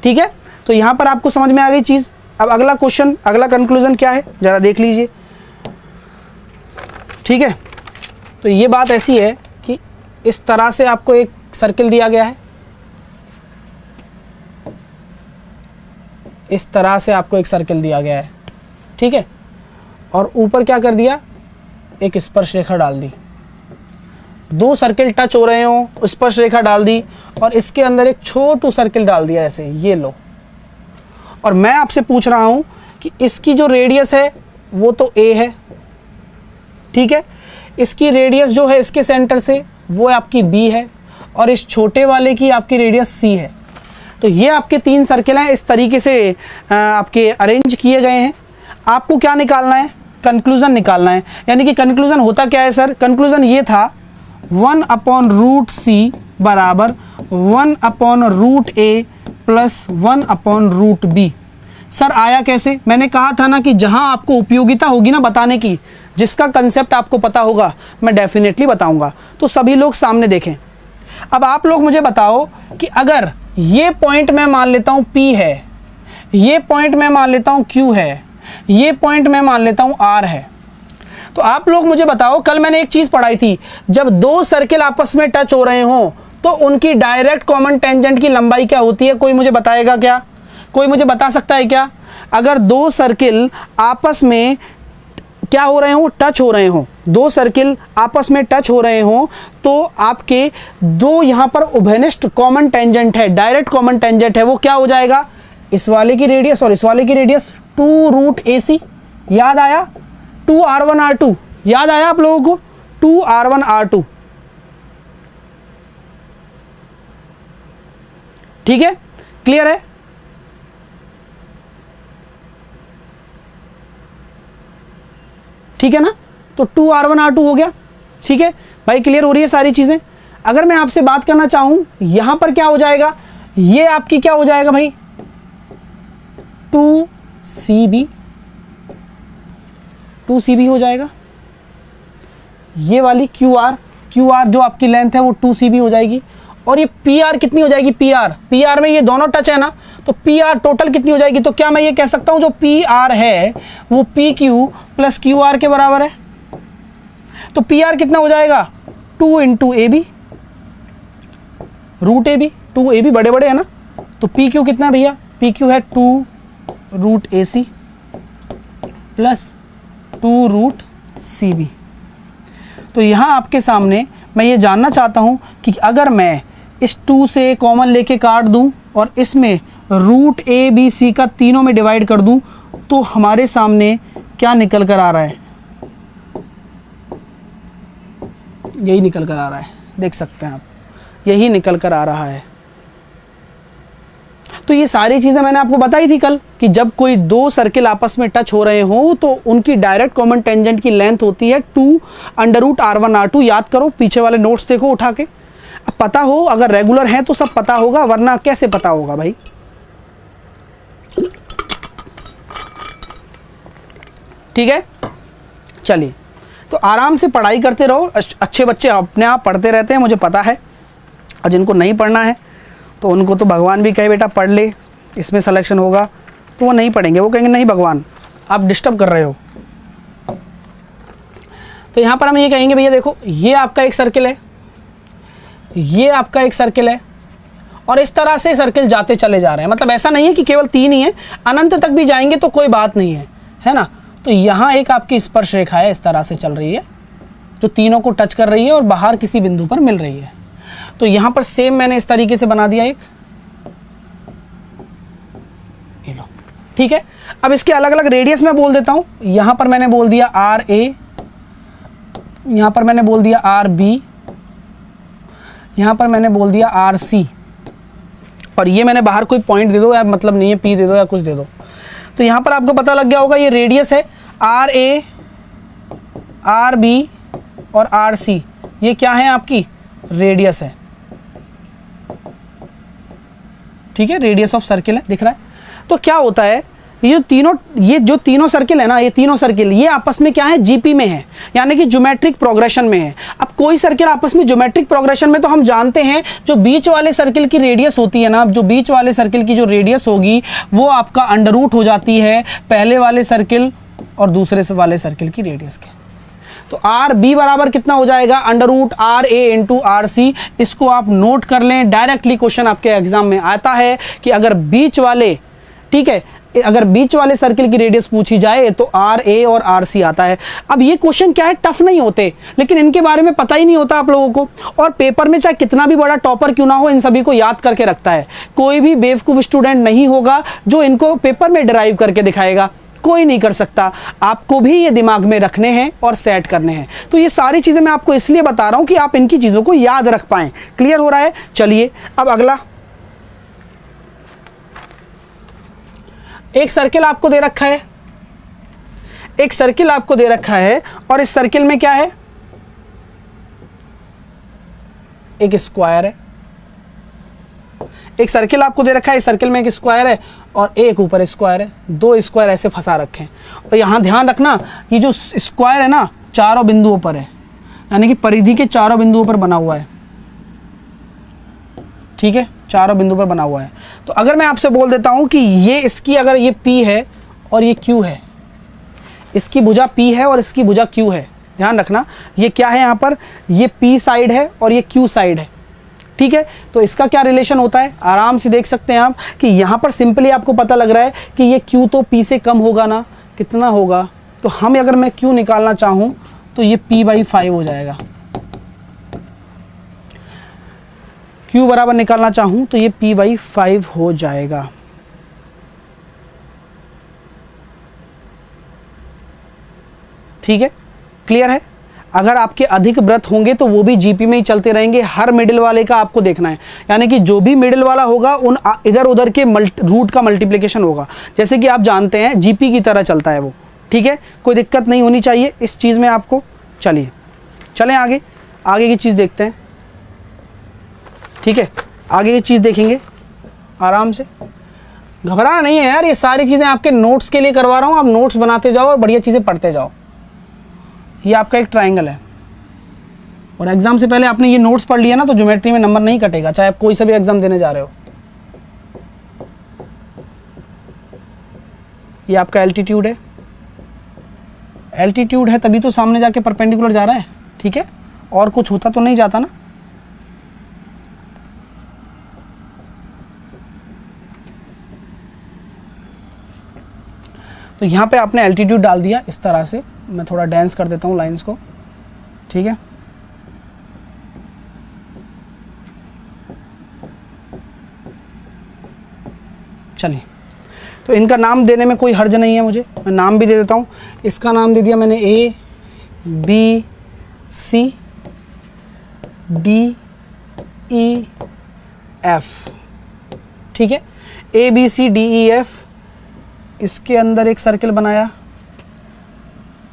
ठीक है। तो यहाँ पर आपको समझ में आ गई चीज़। अब अगला क्वेश्चन, अगला कंक्लूजन क्या है ज़रा देख लीजिए, ठीक है। तो ये बात ऐसी है कि इस तरह से आपको एक सर्किल दिया गया है, इस तरह से आपको एक सर्किल दिया गया है, ठीक है। और ऊपर क्या कर दिया, एक स्पर्श रेखा डाल दी, 2 सर्किल टच हो रहे हो, स्पर्श रेखा डाल दी, और इसके अंदर एक छोटू सर्किल डाल दिया ऐसे, ये लो। और मैं आपसे पूछ रहा हूं कि इसकी जो रेडियस है वो तो ए है, ठीक है। इसकी रेडियस जो है इसके सेंटर से वो आपकी बी है, और इस छोटे वाले की आपकी रेडियस सी है। तो ये आपके 3 सर्किल हैं, इस तरीके से आपके अरेंज किए गए हैं। आपको क्या निकालना है? कंक्लूजन निकालना है। यानी कि कंक्लूजन होता क्या है सर? कंक्लूजन ये था 1/√c बराबर 1/√a प्लस 1/√b। सर आया कैसे? मैंने कहा था ना कि जहां आपको उपयोगिता होगी ना बताने की, जिसका कंसेप्ट आपको पता होगा, मैं डेफिनेटली बताऊंगा। तो सभी लोग सामने देखें। अब आप लोग मुझे बताओ कि अगर ये पॉइंट मैं मान लेता हूं P है, ये पॉइंट मैं मान लेता हूं Q है, ये पॉइंट मैं मान लेता हूं R है, तो आप लोग मुझे बताओ, कल मैंने एक चीज पढ़ाई थी, जब 2 सर्किल आपस में टच हो रहे हो तो उनकी डायरेक्ट कॉमन टेंजेंट की लंबाई क्या होती है? कोई मुझे बताएगा क्या? कोई मुझे बता सकता है क्या? अगर 2 सर्किल आपस में क्या हो रहे हो? टच हो रहे हो, 2 सर्किल आपस में टच हो रहे हो, तो आपके 2 यहां पर उभयनिष्ठ कॉमन टेंजेंट है, डायरेक्ट कॉमन टेंजेंट है, वो क्या हो जाएगा? इस वाले की रेडियस और इस वाले की रेडियस 2√ac। याद आया? 2r1r2 याद आया आप लोगों को? 2r1r2, ठीक है, क्लियर है? ठीक है ना? तो 2r1r2 हो गया, ठीक है भाई, क्लियर हो रही है सारी चीजें। अगर मैं आपसे बात करना चाहूं, यहां पर क्या हो जाएगा? ये आपकी क्या हो जाएगा भाई? 2cb हो जाएगा। ये वाली QR जो आपकी लेंथ है वो 2cb हो जाएगी। और ये PR कितनी हो जाएगी? PR में ये दोनों टच है ना, तो PR टोटल कितनी हो जाएगी? तो क्या मैं ये कह सकता हूं जो PR है वो PQ प्लस QR के बराबर है? तो PR कितना हो जाएगा? 2 × AB √AB, 2AB बड़े बड़े है ना, तो PQ कितना भैया? PQ है 2√AC प्लस 2√CB। तो यहां आपके सामने मैं ये जानना चाहता हूं कि अगर मैं इस 2 से कॉमन लेके काट दूं और इसमें √ABC का तीनों में डिवाइड कर दूं, तो हमारे सामने क्या निकल कर आ रहा है? यही निकल कर आ रहा है, देख सकते हैं आप, यही निकल कर आ रहा है। तो ये सारी चीज़ें मैंने आपको बताई थी कल कि जब कोई 2 सर्किल आपस में टच हो रहे हो तो उनकी डायरेक्ट कॉमन टेंजेंट की लेंथ होती है 2√r1r2। याद करो, पीछे वाले नोट्स देखो उठा के। अब पता हो, अगर रेगुलर हैं तो सब पता होगा, वरना कैसे पता होगा भाई? ठीक है, चलिए, तो आराम से पढ़ाई करते रहो। अच्छे बच्चे अपने आप पढ़ते रहते हैं, मुझे पता है। और जिनको नहीं पढ़ना है तो उनको तो भगवान भी कहे बेटा पढ़ ले, इसमें सिलेक्शन होगा, तो वो नहीं पढ़ेंगे, वो कहेंगे नहीं भगवान आप डिस्टर्ब कर रहे हो। तो यहाँ पर हम ये कहेंगे भैया देखो, ये आपका एक सर्किल है, ये आपका एक सर्किल है, और इस तरह से सर्किल जाते चले जा रहे हैं। मतलब ऐसा नहीं है कि केवल 3 ही है, अनंत तक भी जाएंगे तो कोई बात नहीं है ना। तो यहाँ एक आपकी स्पर्श रेखा है, इस तरह से चल रही है, जो तीनों को टच कर रही है और बाहर किसी बिंदु पर मिल रही है। तो यहाँ पर सेम मैंने इस तरीके से बना दिया एक, ये लो, ठीक है। अब इसके अलग अलग रेडियस मैं बोल देता हूँ। यहाँ पर मैंने बोल दिया RA, यहाँ पर मैंने बोल दिया RB, यहाँ पर मैंने बोल दिया RC, और ये मैंने बाहर कोई पॉइंट दे दो या मतलब नहीं है, P दे दो या कुछ दे दो। तो यहाँ पर आपको पता लग गया होगा, ये रेडियस है RA, RB और RC, ये क्या है आपकी रेडियस है, ठीक है, रेडियस ऑफ सर्किल है, दिख रहा है। तो क्या होता है, ये जो तीनों सर्किल है ना, ये तीनों सर्किल ये आपस में क्या है? जीपी में है, यानी कि ज्योमेट्रिक प्रोग्रेशन में है। अब कोई सर्किल आपस में ज्योमेट्रिक प्रोग्रेशन में, तो हम जानते हैं जो बीच वाले सर्किल की रेडियस होती है ना, जो बीच वाले सर्किल की जो रेडियस होगी वो आपका अंडर रूट हो जाती है पहले वाले सर्किल और दूसरे वाले सर्किल की रेडियस के। तो आर बी बराबर कितना हो जाएगा? √RA × RC। इसको आप नोट कर लें, डायरेक्टली क्वेश्चन आपके एग्जाम में आता है कि अगर बीच वाले, ठीक है, अगर बीच वाले सर्किल की रेडियस पूछी जाए तो RA और RC आता है। अब ये क्वेश्चन क्या है, टफ नहीं होते, लेकिन इनके बारे में पता ही नहीं होता आप लोगों को। और पेपर में चाहे कितना भी बड़ा टॉपर क्यों ना हो, इन सभी को याद करके रखता है। कोई भी बेवकूफ स्टूडेंट नहीं होगा जो इनको पेपर में डिराइव करके दिखाएगा, कोई नहीं कर सकता, आपको भी ये दिमाग में रखने हैं और सेट करने हैं। तो ये सारी चीज़ें मैं आपको इसलिए बता रहा हूं कि आप इनकी चीज़ों को याद रख पाएं। क्लियर हो रहा है? चलिए अब अगला, एक सर्किल आपको दे रखा है, एक सर्किल आपको दे रखा है और इस सर्किल में क्या है, एक स्क्वायर है। एक सर्किल आपको दे रखा है, इस सर्किल में एक स्क्वायर है और एक ऊपर स्क्वायर है, दो स्क्वायर ऐसे फंसा रखे हैं। और यहां ध्यान रखना, ये जो स्क्वायर है ना चारों बिंदुओं पर है, यानी कि परिधि के चारों बिंदुओं पर बना हुआ है। ठीक है, चारों बिंदु पर बना हुआ है। तो अगर मैं आपसे बोल देता हूं कि ये इसकी, अगर ये P है और ये Q है, इसकी भुजा P है और इसकी भुजा Q है, ध्यान रखना ये क्या है, यहां पर ये P साइड है और ये Q साइड है। ठीक है, तो इसका क्या रिलेशन होता है, आराम से देख सकते हैं आप कि यहां पर सिंपली आपको पता लग रहा है कि ये Q तो P से कम होगा ना, कितना होगा, तो हम अगर मैं Q निकालना चाहूं तो ये P/5 हो जाएगा। Q बराबर निकालना चाहूं तो ये P/5 हो जाएगा। ठीक है, क्लियर है? अगर आपके अधिक व्रत होंगे तो वो भी जीपी में ही चलते रहेंगे, हर मिडिल वाले का आपको देखना है, यानी कि जो भी मिडिल वाला होगा उन इधर उधर के रूट का मल्टीप्लिकेशन होगा, जैसे कि आप जानते हैं जीपी की तरह चलता है वो। ठीक है, कोई दिक्कत नहीं होनी चाहिए इस चीज़ में आपको। चलिए चलें आगे, आगे की चीज़ देखते हैं। ठीक है, आगे की चीज़ देखेंगे आराम से, घबराना नहीं है यार, ये सारी चीज़ें आपके नोट्स के लिए करवा रहा हूँ, आप नोट्स बनाते जाओ और बढ़िया चीज़ें पढ़ते जाओ। ये आपका एक ट्रायंगल है और एग्जाम से पहले आपने ये नोट्स पढ़ लिया ना तो ज्योमेट्री में नंबर नहीं कटेगा, चाहे आप कोई सा भी एग्जाम देने जा रहे हो। ये आपका एल्टीट्यूड है, एल्टीट्यूड है तभी तो सामने जाके परपेंडिकुलर जा रहा है। ठीक है, और कुछ होता तो नहीं जाता ना। तो यहाँ पे आपने एल्टीट्यूड डाल दिया इस तरह से, मैं थोड़ा डांस कर देता हूँ लाइंस को। ठीक है, चलिए, तो इनका नाम देने में कोई हर्ज नहीं है, मुझे मैं नाम भी दे देता हूँ। इसका नाम दे दिया मैंने A B C D E F। ठीक है, A B C D E F, इसके अंदर एक सर्किल बनाया,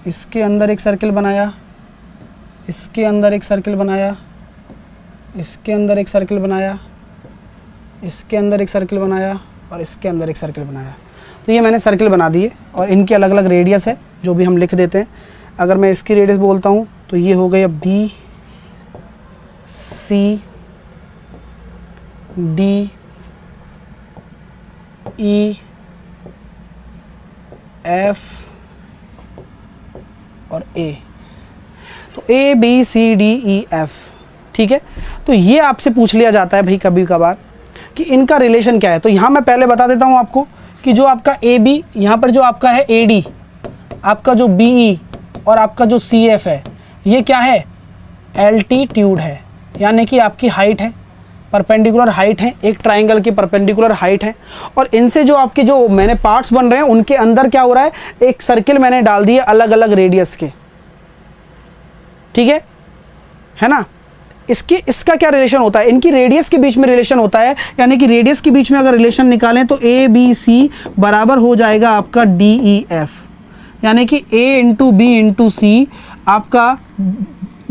इसके अंदर एक सर्किल बनाया, इसके अंदर एक सर्किल बनाया, इसके अंदर एक सर्किल बनाया, इसके अंदर एक सर्किल बनाया और इसके अंदर एक सर्किल बनाया। तो ये मैंने सर्किल बना दिए और इनके अलग अलग रेडियस है जो भी हम लिख देते हैं। अगर मैं इसकी रेडियस बोलता हूँ तो ये हो गया B C D E F और A। तो A B C D E F। ठीक है, तो ये आपसे पूछ लिया जाता है भाई कभी कभार कि इनका रिलेशन क्या है। तो यहाँ मैं पहले बता देता हूँ आपको कि जो आपका AB, यहाँ पर जो आपका है AD, आपका जो BE और आपका जो CF है, ये क्या है, एल्टीट्यूड है, यानी कि आपकी हाइट है, परपेंडिकुलर हाइट है, एक ट्राइंगल की परपेंडिकुलर हाइट है। और इनसे जो आपके जो मैंने पार्ट्स बन रहे हैं उनके अंदर क्या हो रहा है, एक सर्किल मैंने डाल दिए अलग अलग रेडियस के। ठीक है ना। इसका क्या रिलेशन होता है, इनकी रेडियस के बीच में रिलेशन होता है, यानी कि रेडियस के बीच में अगर रिलेशन निकालें तो ABC बराबर हो जाएगा आपका DEF, यानी कि A into B into C आपका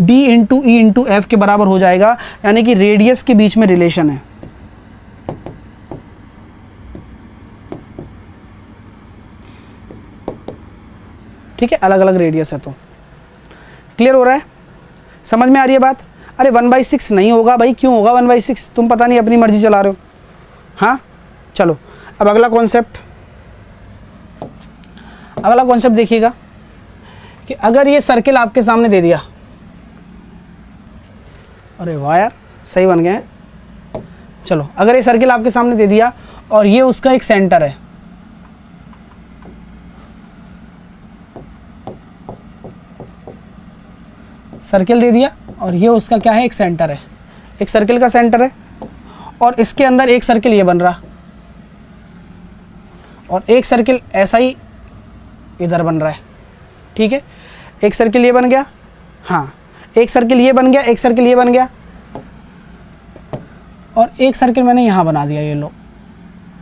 D into E into F के बराबर हो जाएगा, यानी कि रेडियस के बीच में रिलेशन है। ठीक है, अलग अलग रेडियस है। तो क्लियर हो रहा है, समझ में आ रही है बात। अरे 1/6 नहीं होगा भाई, क्यों होगा 1/6, तुम पता नहीं अपनी मर्जी चला रहे हो। हाँ चलो, अब अगला कॉन्सेप्ट, अगला कॉन्सेप्ट देखिएगा कि अगर ये सर्किल आपके सामने दे दिया, अरे वाह यार सही बन गए हैं। चलो, अगर ये सर्किल आपके सामने दे दिया और ये उसका एक सेंटर है, सर्किल दे दिया और ये उसका क्या है, एक सेंटर है, एक सर्किल का सेंटर है और इसके अंदर एक सर्किल ये बन रहा और एक सर्किल ऐसा ही इधर बन रहा है, ठीक है। एक सर्किल ये बन गया, हाँ एक सर्किल ये बन गया, एक सर्किल ये बन गया, और एक सर्किल मैंने यहाँ बना दिया, ये लो,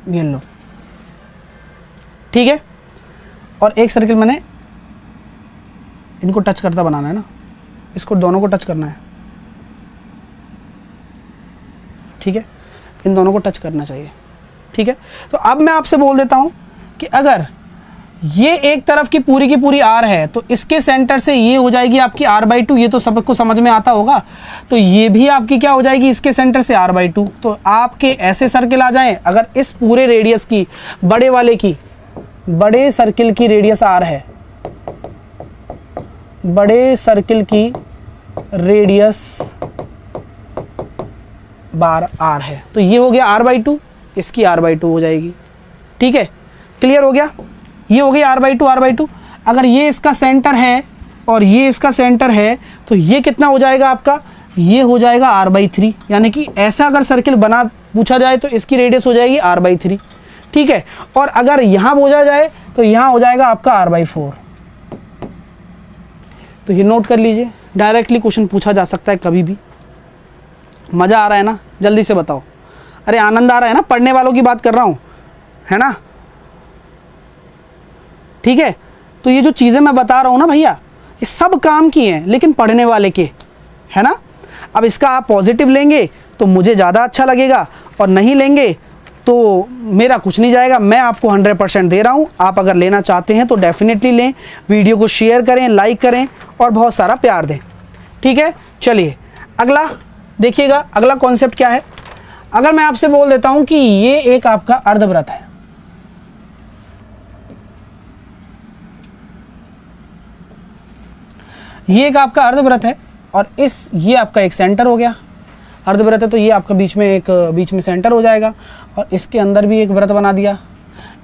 ये लो, ठीक है। और एक सर्किल मैंने इनको टच करता बनाना है ना, इसको दोनों को टच करना है, ठीक है, इन दोनों को टच करना चाहिए, ठीक है। तो अब मैं आपसे बोल देता हूं कि अगर ये एक तरफ की पूरी आर है तो इसके सेंटर से ये हो जाएगी आपकी r/2, ये तो सबको समझ में आता होगा। तो ये भी आपकी क्या हो जाएगी, इसके सेंटर से r/2। तो आपके ऐसे सर्किल आ जाएं, अगर इस पूरे रेडियस की, बड़े वाले की, बड़े सर्किल की रेडियस r है, बड़े सर्किल की रेडियस बार r है, तो ये हो गया r/2, इसकी r/2 हो जाएगी, ठीक है। क्लियर हो गया, ये हो गई r/2। अगर ये इसका सेंटर है और ये इसका सेंटर है तो ये कितना हो जाएगा आपका, ये हो जाएगा r/3। यानी कि ऐसा अगर सर्किल बना पूछा जाए तो इसकी रेडियस हो जाएगी r/3, ठीक है। और अगर यहाँ बोझा जाए तो यहाँ हो जाएगा आपका r/4। तो ये नोट कर लीजिए, डायरेक्टली क्वेश्चन पूछा जा सकता है कभी भी। मज़ा आ रहा है ना, जल्दी से बताओ। अरे आनंद आ रहा है ना, पढ़ने वालों की बात कर रहा हूँ, है ना, ठीक है। तो ये जो चीज़ें मैं बता रहा हूँ ना भैया, ये सब काम की हैं लेकिन पढ़ने वाले के, है ना। अब इसका आप पॉजिटिव लेंगे तो मुझे ज़्यादा अच्छा लगेगा, और नहीं लेंगे तो मेरा कुछ नहीं जाएगा। मैं आपको 100% दे रहा हूँ, आप अगर लेना चाहते हैं तो डेफिनेटली लें। वीडियो को शेयर करें, लाइक करें और बहुत सारा प्यार दें, ठीक है। चलिए अगला देखिएगा, अगला कॉन्सेप्ट क्या है। अगर मैं आपसे बोल देता हूँ कि ये एक आपका अर्धवृत्त है, ये एक आपका अर्धवृत्त है, और ये आपका एक सेंटर हो गया। अर्धवृत्त है तो ये आपका बीच में सेंटर हो जाएगा, और इसके अंदर भी एक वृत्त बना दिया,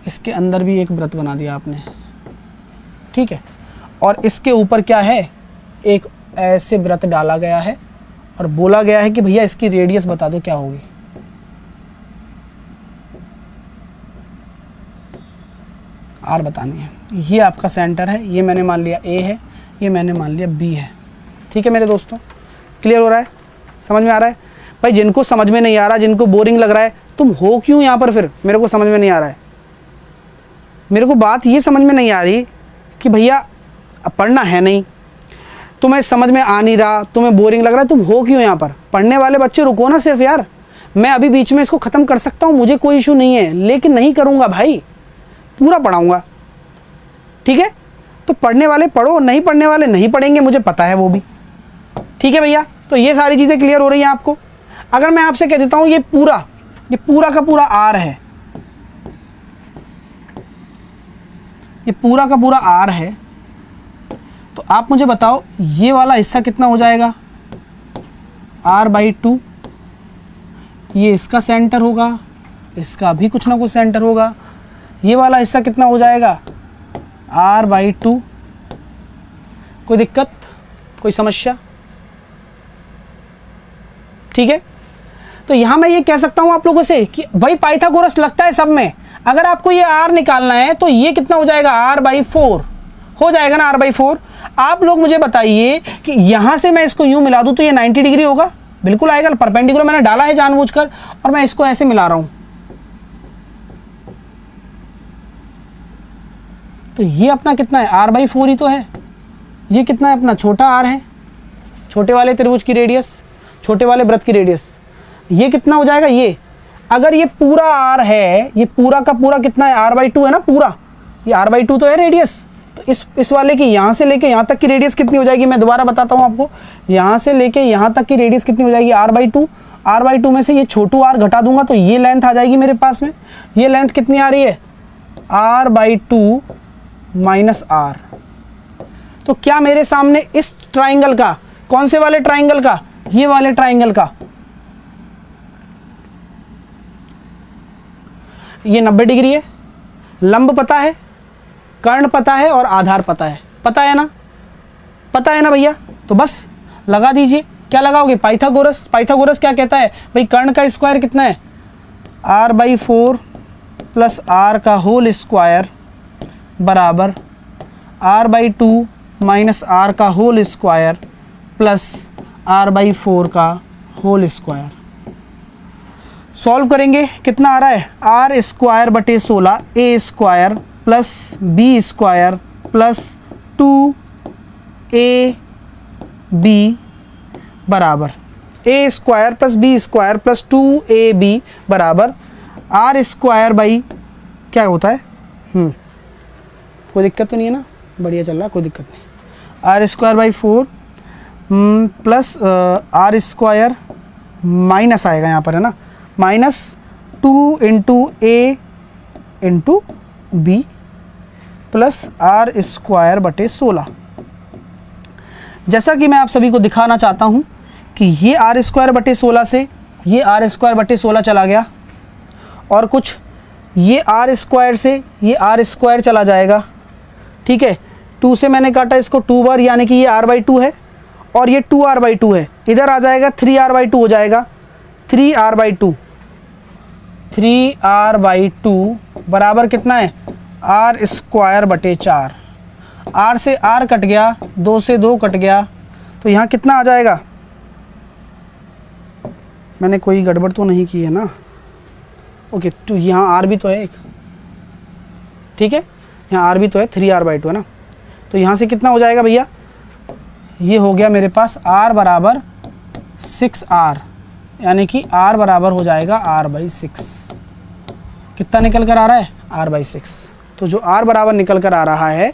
इसके अंदर भी एक वृत्त बना दिया आपने, ठीक है। और इसके ऊपर क्या है, एक ऐसे वृत्त डाला गया है और बोला गया है कि भैया इसकी रेडियस बता दो क्या होगी। आर बतानी है। ये आपका सेंटर है, ये मैंने मान लिया ए है, ये मैंने मान लिया बी है, ठीक है मेरे दोस्तों। क्लियर हो रहा है, समझ में आ रहा है भाई। जिनको समझ में नहीं आ रहा, जिनको बोरिंग लग रहा है, तुम हो क्यों यहाँ पर, फिर मेरे को समझ में नहीं आ रहा है। मेरे को बात ये समझ में नहीं आ रही कि भैया अब पढ़ना है नहीं, तुम्हें समझ में आ नहीं रहा, तुम्हें बोरिंग लग रहा है, तुम हो क्यों यहाँ पर। पढ़ने वाले बच्चे रुको ना सिर्फ यार, मैं अभी बीच में इसको ख़त्म कर सकता हूँ, मुझे कोई इशू नहीं है, लेकिन नहीं करूँगा भाई, पूरा पढ़ाऊँगा, ठीक है। तो पढ़ने वाले पढ़ो, नहीं पढ़ने वाले नहीं पढ़ेंगे, मुझे पता है वो भी, ठीक है भैया। तो ये सारी चीज़ें क्लियर हो रही हैं आपको। अगर मैं आपसे कह देता हूँ ये पूरा का पूरा आर है, ये पूरा का पूरा आर है, तो आप मुझे बताओ ये वाला हिस्सा कितना हो जाएगा, r/2। ये इसका सेंटर होगा, इसका भी कुछ ना कुछ सेंटर होगा। ये वाला हिस्सा कितना हो जाएगा, r/2। कोई दिक्कत, कोई समस्या, ठीक है। तो यहां मैं ये कह सकता हूं आप लोगों से कि भाई पाइथागोरस लगता है सब में। अगर आपको ये r निकालना है तो ये कितना हो जाएगा, r/4 हो जाएगा ना, r/4। आप लोग मुझे बताइए कि यहां से मैं इसको यूं मिला दूं तो ये 90 डिग्री होगा, बिल्कुल आएगा। परपेंडिकुलर मैंने डाला है जानबूझकर, और मैं इसको ऐसे मिला रहा हूं, तो ये अपना कितना है, r/4 ही तो है। ये कितना है अपना, छोटा r है, छोटे वाले त्रिभुज की रेडियस, छोटे वाले वृत्त की रेडियस। ये कितना हो जाएगा, ये अगर ये पूरा r है, ये पूरा का पूरा कितना है, r/2 है ना पूरा, ये r/2 तो है रेडियस। तो इस वाले की यहाँ से लेके यहाँ तक की रेडियस कितनी हो जाएगी, मैं दोबारा बताता हूँ आपको। यहाँ से लेके यहाँ तक की रेडियस कितनी हो जाएगी, r/2। r/2 में से ये छोटू r घटा दूंगा तो ये लेंथ आ जाएगी मेरे पास में। ये लेंथ कितनी आ रही है, r/2 माइनस r। तो क्या मेरे सामने इस ट्राइंगल का, कौन से वाले ट्राइंगल का, ये वाले ट्राइंगल का, ये 90 डिग्री है, लंब पता है, कर्ण पता है और आधार पता है, पता है ना भैया। तो बस लगा दीजिए। क्या लगाओगे, पाइथागोरस। पाइथागोरस क्या कहता है भाई, कर्ण का स्क्वायर कितना है, r/4 प्लस r का होल स्क्वायर बराबर आर बाई 2 माइनस आर का whole square plus R by 4 का होल स्क्वायर। सॉल्व करेंगे, कितना आ रहा है, आर स्क्वायर बटे 16 A square plus B square plus 2 B बराबर A square plus B square plus 2ab बराबर आर स्क्वायर बाई क्या होता है, कोई दिक्कत तो नहीं है ना, बढ़िया चल रहा है, कोई दिक्कत नहीं। R square by 4 plus R square minus आएगा यहाँ पर, है ना, minus 2 into A into B plus R square बटे 16। जैसा कि मैं आप सभी को दिखाना चाहता हूँ कि ये आर स्क्वायर बटे 16 से ये आर स्क्वायर बटे 16 चला गया, और कुछ ये आर स्क्वायर से ये आर स्क्वायर चला जाएगा, ठीक है। 2 से मैंने काटा इसको 2 बार, यानी कि ये r बाई 2 है और ये 2r बाई 2 है, इधर आ जाएगा 3r बाई 2 हो जाएगा, 3r बाई 2, 3r बाई 2 बराबर कितना है, आर स्क्वायर बटे 4। r से r कट गया, 2 से 2 कट गया, तो यहाँ कितना आ जाएगा, मैंने कोई गड़बड़ तो नहीं की है ना, ओके, तो यहाँ r भी तो है एक, ठीक है, यहाँ r भी तो है, 3r बाई 2 है ना, तो यहाँ से कितना हो जाएगा भैया, ये हो गया मेरे पास r बराबर 6r, यानी कि r बराबर हो जाएगा r बाई 6। कितना निकल कर आ रहा है, r बाई 6। तो जो r बराबर निकल कर आ रहा है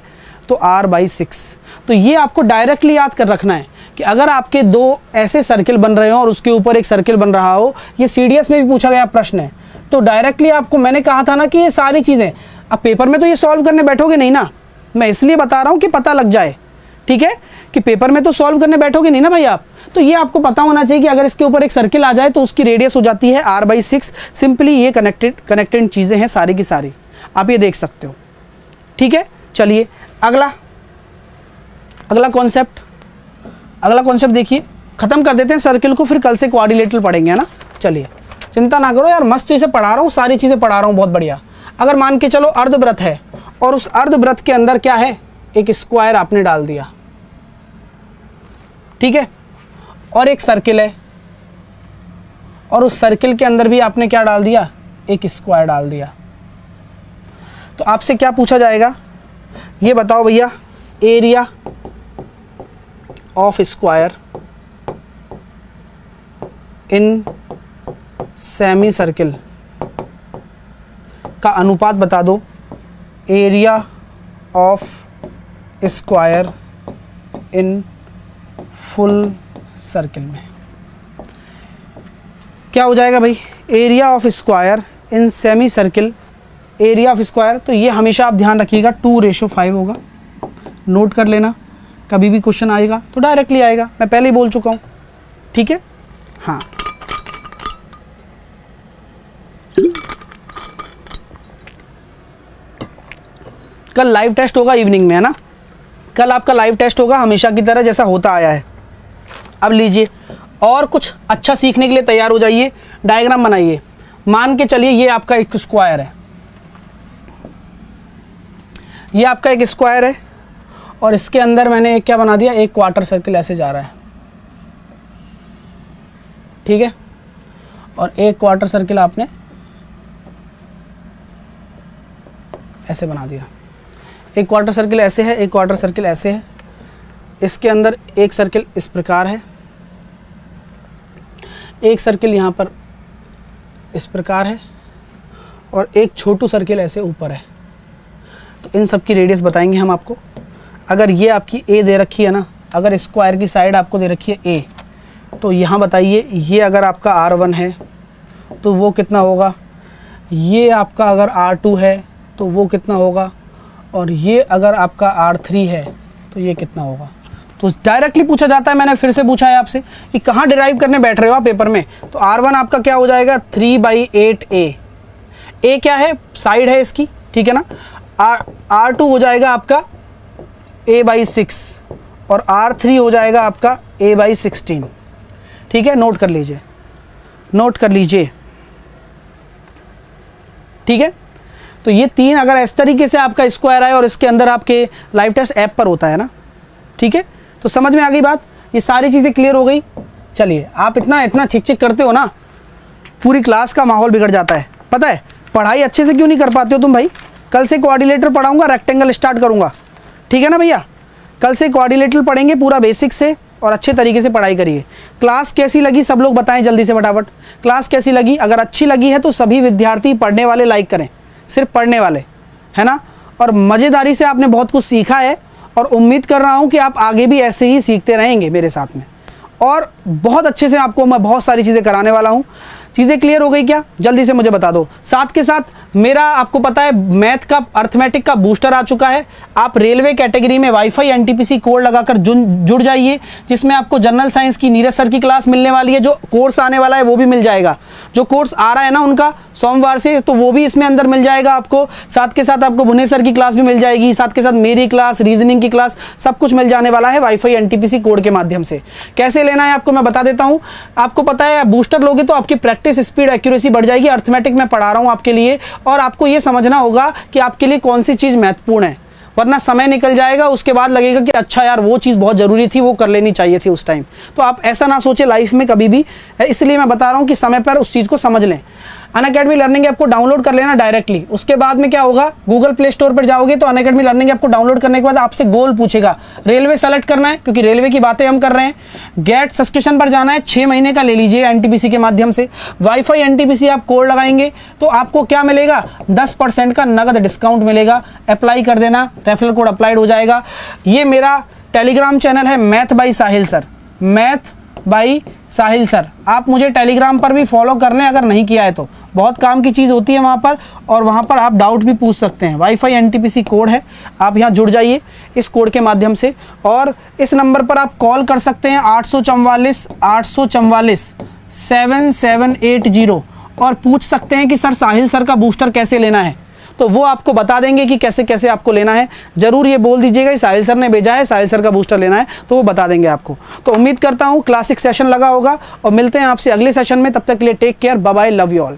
तो r बाई 6। तो ये आपको डायरेक्टली याद कर रखना है कि अगर आपके दो ऐसे सर्किल बन रहे हो और उसके ऊपर एक सर्किल बन रहा हो, ये CDS में भी पूछा गया प्रश्न है, तो डायरेक्टली आपको मैंने कहा था ना कि ये सारी चीज़ें, अब पेपर में तो ये सॉल्व करने बैठोगे नहीं ना, मैं इसलिए बता रहा हूँ कि पता लग जाए, ठीक है, कि पेपर में तो सॉल्व करने बैठोगे नहीं ना भाई आप, तो ये आपको पता होना चाहिए कि अगर इसके ऊपर एक सर्किल आ जाए तो उसकी रेडियस हो जाती है r बाई 6। सिंपली ये कनेक्टेड चीज़ें हैं सारी की सारी, आप ये देख सकते हो, ठीक है। चलिए अगला कॉन्सेप्ट देखिए, ख़त्म कर देते हैं सर्किल को, फिर कल से क्वाड्रिलेटरल पढ़ेंगे, है ना। चलिए चिंता ना करो यार, मस्त इसे पढ़ा रहा हूँ, सारी चीज़ें पढ़ा रहा हूँ, बहुत बढ़िया। अगर मान के चलो अर्धवृत्त है और उस अर्धवृत्त के अंदर क्या है, एक स्क्वायर आपने डाल दिया, ठीक है, और एक सर्किल है और उस सर्किल के अंदर भी आपने क्या डाल दिया, एक स्क्वायर डाल दिया, तो आपसे क्या पूछा जाएगा, ये बताओ भैया, area of square in semi circle का अनुपात बता दो, area of square in full circle में क्या हो जाएगा भाई, area of square in semi circle, area of square, तो ये हमेशा आप ध्यान रखिएगा 2:5 होगा, नोट कर लेना, कभी भी क्वेश्चन आएगा तो डायरेक्टली आएगा, मैं पहले ही बोल चुका हूँ, ठीक है। हाँ, कल लाइव टेस्ट होगा इवनिंग में, है ना, कल आपका लाइव टेस्ट होगा हमेशा की तरह जैसा होता आया है। अब लीजिए और कुछ अच्छा सीखने के लिए तैयार हो जाइए, डायग्राम बनाइए। मान के चलिए ये आपका एक स्क्वायर है, ये आपका एक स्क्वायर है और इसके अंदर मैंने एक क्या बना दिया, एक क्वार्टर सर्किल ऐसे जा रहा है, ठीक है, और एक क्वार्टर सर्किल आपने ऐसे बना दिया, एक क्वार्टर सर्किल ऐसे है, एक क्वार्टर सर्किल ऐसे है, इसके अंदर एक सर्किल इस प्रकार है, एक सर्किल यहाँ पर इस प्रकार है और एक छोटू सर्किल ऐसे ऊपर है। तो इन सब की रेडियस बताएंगे हम आपको। अगर ये आपकी ए दे रखी है ना, अगर स्क्वायर की साइड आपको दे रखी है ए, तो यहाँ बताइए ये अगर आपका R1 है तो वो कितना होगा, ये आपका अगर R2 है तो वो कितना होगा, और ये अगर आपका R3 है तो ये कितना होगा। तो डायरेक्टली पूछा जाता है, मैंने फिर से पूछा है आपसे कि कहाँ डिराइव करने बैठ रहे हो आप पेपर में, तो R1 आपका क्या हो जाएगा 3/8a, ए क्या है, साइड है इसकी, ठीक है ना, R2 हो जाएगा आपका a/6 और R3 हो जाएगा आपका a/16, ठीक है, नोट कर लीजिए, ठीक है। तो ये 3 अगर इस तरीके से आपका स्क्वायर आए और इसके अंदर आपके लाइव टेस्ट ऐप पर होता है ना, ठीक है, तो समझ में आ गई बात। ये सारी चीज़ें क्लियर हो गई। चलिए, आप इतना चिक चिक करते हो ना, पूरी क्लास का माहौल बिगड़ जाता है। पता है पढ़ाई अच्छे से क्यों नहीं कर पाते हो तुम भाई? कल से कोऑर्डिनेटर पढ़ाऊंगा, रेक्टेंगल स्टार्ट करूंगा, ठीक है ना भैया? कल से कोऑर्डिनेटर पढ़ेंगे पूरा बेसिक से, और अच्छे तरीके से पढ़ाई करिए। क्लास कैसी लगी सब लोग बताएं जल्दी से फटाफट। क्लास कैसी लगी? अगर अच्छी लगी है तो सभी विद्यार्थी पढ़ने वाले लाइक करें, सिर्फ पढ़ने वाले, है ना? और मज़ेदारी से आपने बहुत कुछ सीखा है, और उम्मीद कर रहा हूँ कि आप आगे भी ऐसे ही सीखते रहेंगे मेरे साथ में, और बहुत अच्छे से आपको मैं बहुत सारी चीज़ें कराने वाला हूँ। चीज़ें क्लियर हो गई क्या? जल्दी से मुझे बता दो। साथ के साथ मेरा आपको पता है मैथ का, अर्थमेटिक का बूस्टर आ चुका है। आप रेलवे कैटेगरी में वाईफाई एनटीपीसी कोड लगाकर जुड़ जाइए, जिसमें आपको जनरल साइंस की नीरज सर की क्लास मिलने वाली है। जो कोर्स आने वाला है वो भी मिल जाएगा, जो कोर्स आ रहा है ना उनका सोमवार से, तो वो भी इसमें अंदर मिल जाएगा आपको। साथ के साथ आपको भुवनेश्वर सर की क्लास भी मिल जाएगी, साथ के साथ मेरी क्लास, रीजनिंग की क्लास, सब कुछ मिल जाने वाला है वाईफाई एनटीपीसी कोड के माध्यम से। कैसे लेना है आपको मैं बता देता हूँ। आपको पता है बूस्टर लोगे तो आपकी प्रैक्टिस स्पीड, एक्यूरेसी बढ़ जाएगी। अर्थमेटिक में पढ़ा रहा हूँ आपके लिए, और आपको ये समझना होगा कि आपके लिए कौन सी चीज़ महत्वपूर्ण है, वरना समय निकल जाएगा, उसके बाद लगेगा कि अच्छा यार वो चीज़ बहुत ज़रूरी थी, वो कर लेनी चाहिए थी उस टाइम। तो आप ऐसा ना सोचें लाइफ में कभी भी, इसलिए मैं बता रहा हूँ कि समय पर उस चीज़ को समझ लें। अनअकैडमी लर्निंग ऐप को डाउनलोड कर लेना डायरेक्टली। उसके बाद में क्या होगा, गूगल प्ले स्टोर पर जाओगे तो अनअकैडमी लर्निंग ऐप को डाउनलोड करने के बाद आपसे गोल पूछेगा, रेलवे सेलेक्ट करना है क्योंकि रेलवे की बातें हम कर रहे हैं। गेट सब्सक्रिप्शन पर जाना है, 6 महीने का ले लीजिए एनटीपीसी के माध्यम से। वाईफाई एनटीपीसी आप कोड लगाएंगे तो आपको क्या मिलेगा, 10% का नगद डिस्काउंट मिलेगा। अप्लाई कर देना, रेफरल कोड अप्लाइड हो जाएगा। ये मेरा टेलीग्राम चैनल है math by Sahil sir, math by Sahil sir. आप मुझे टेलीग्राम पर भी फॉलो कर लें अगर नहीं किया है तो, बहुत काम की चीज़ होती है वहाँ पर, और वहाँ पर आप डाउट भी पूछ सकते हैं। वाईफाई एनटीपीसी कोड है, आप यहाँ जुड़ जाइए इस कोड के माध्यम से, और इस नंबर पर आप कॉल कर सकते हैं 844 844 7780, और पूछ सकते हैं कि सर साहिल सर का बूस्टर कैसे लेना है, तो वो आपको बता देंगे कि कैसे कैसे आपको लेना है। जरूर ये बोल दीजिएगा साहिल सर ने भेजा है, साहिल सर का बूस्टर लेना है, तो वो बता देंगे आपको। तो उम्मीद करता हूँ क्लासिक सेशन लगा होगा, और मिलते हैं आपसे अगले सेशन में। तब तक के लिए take care, bye bye, love you all.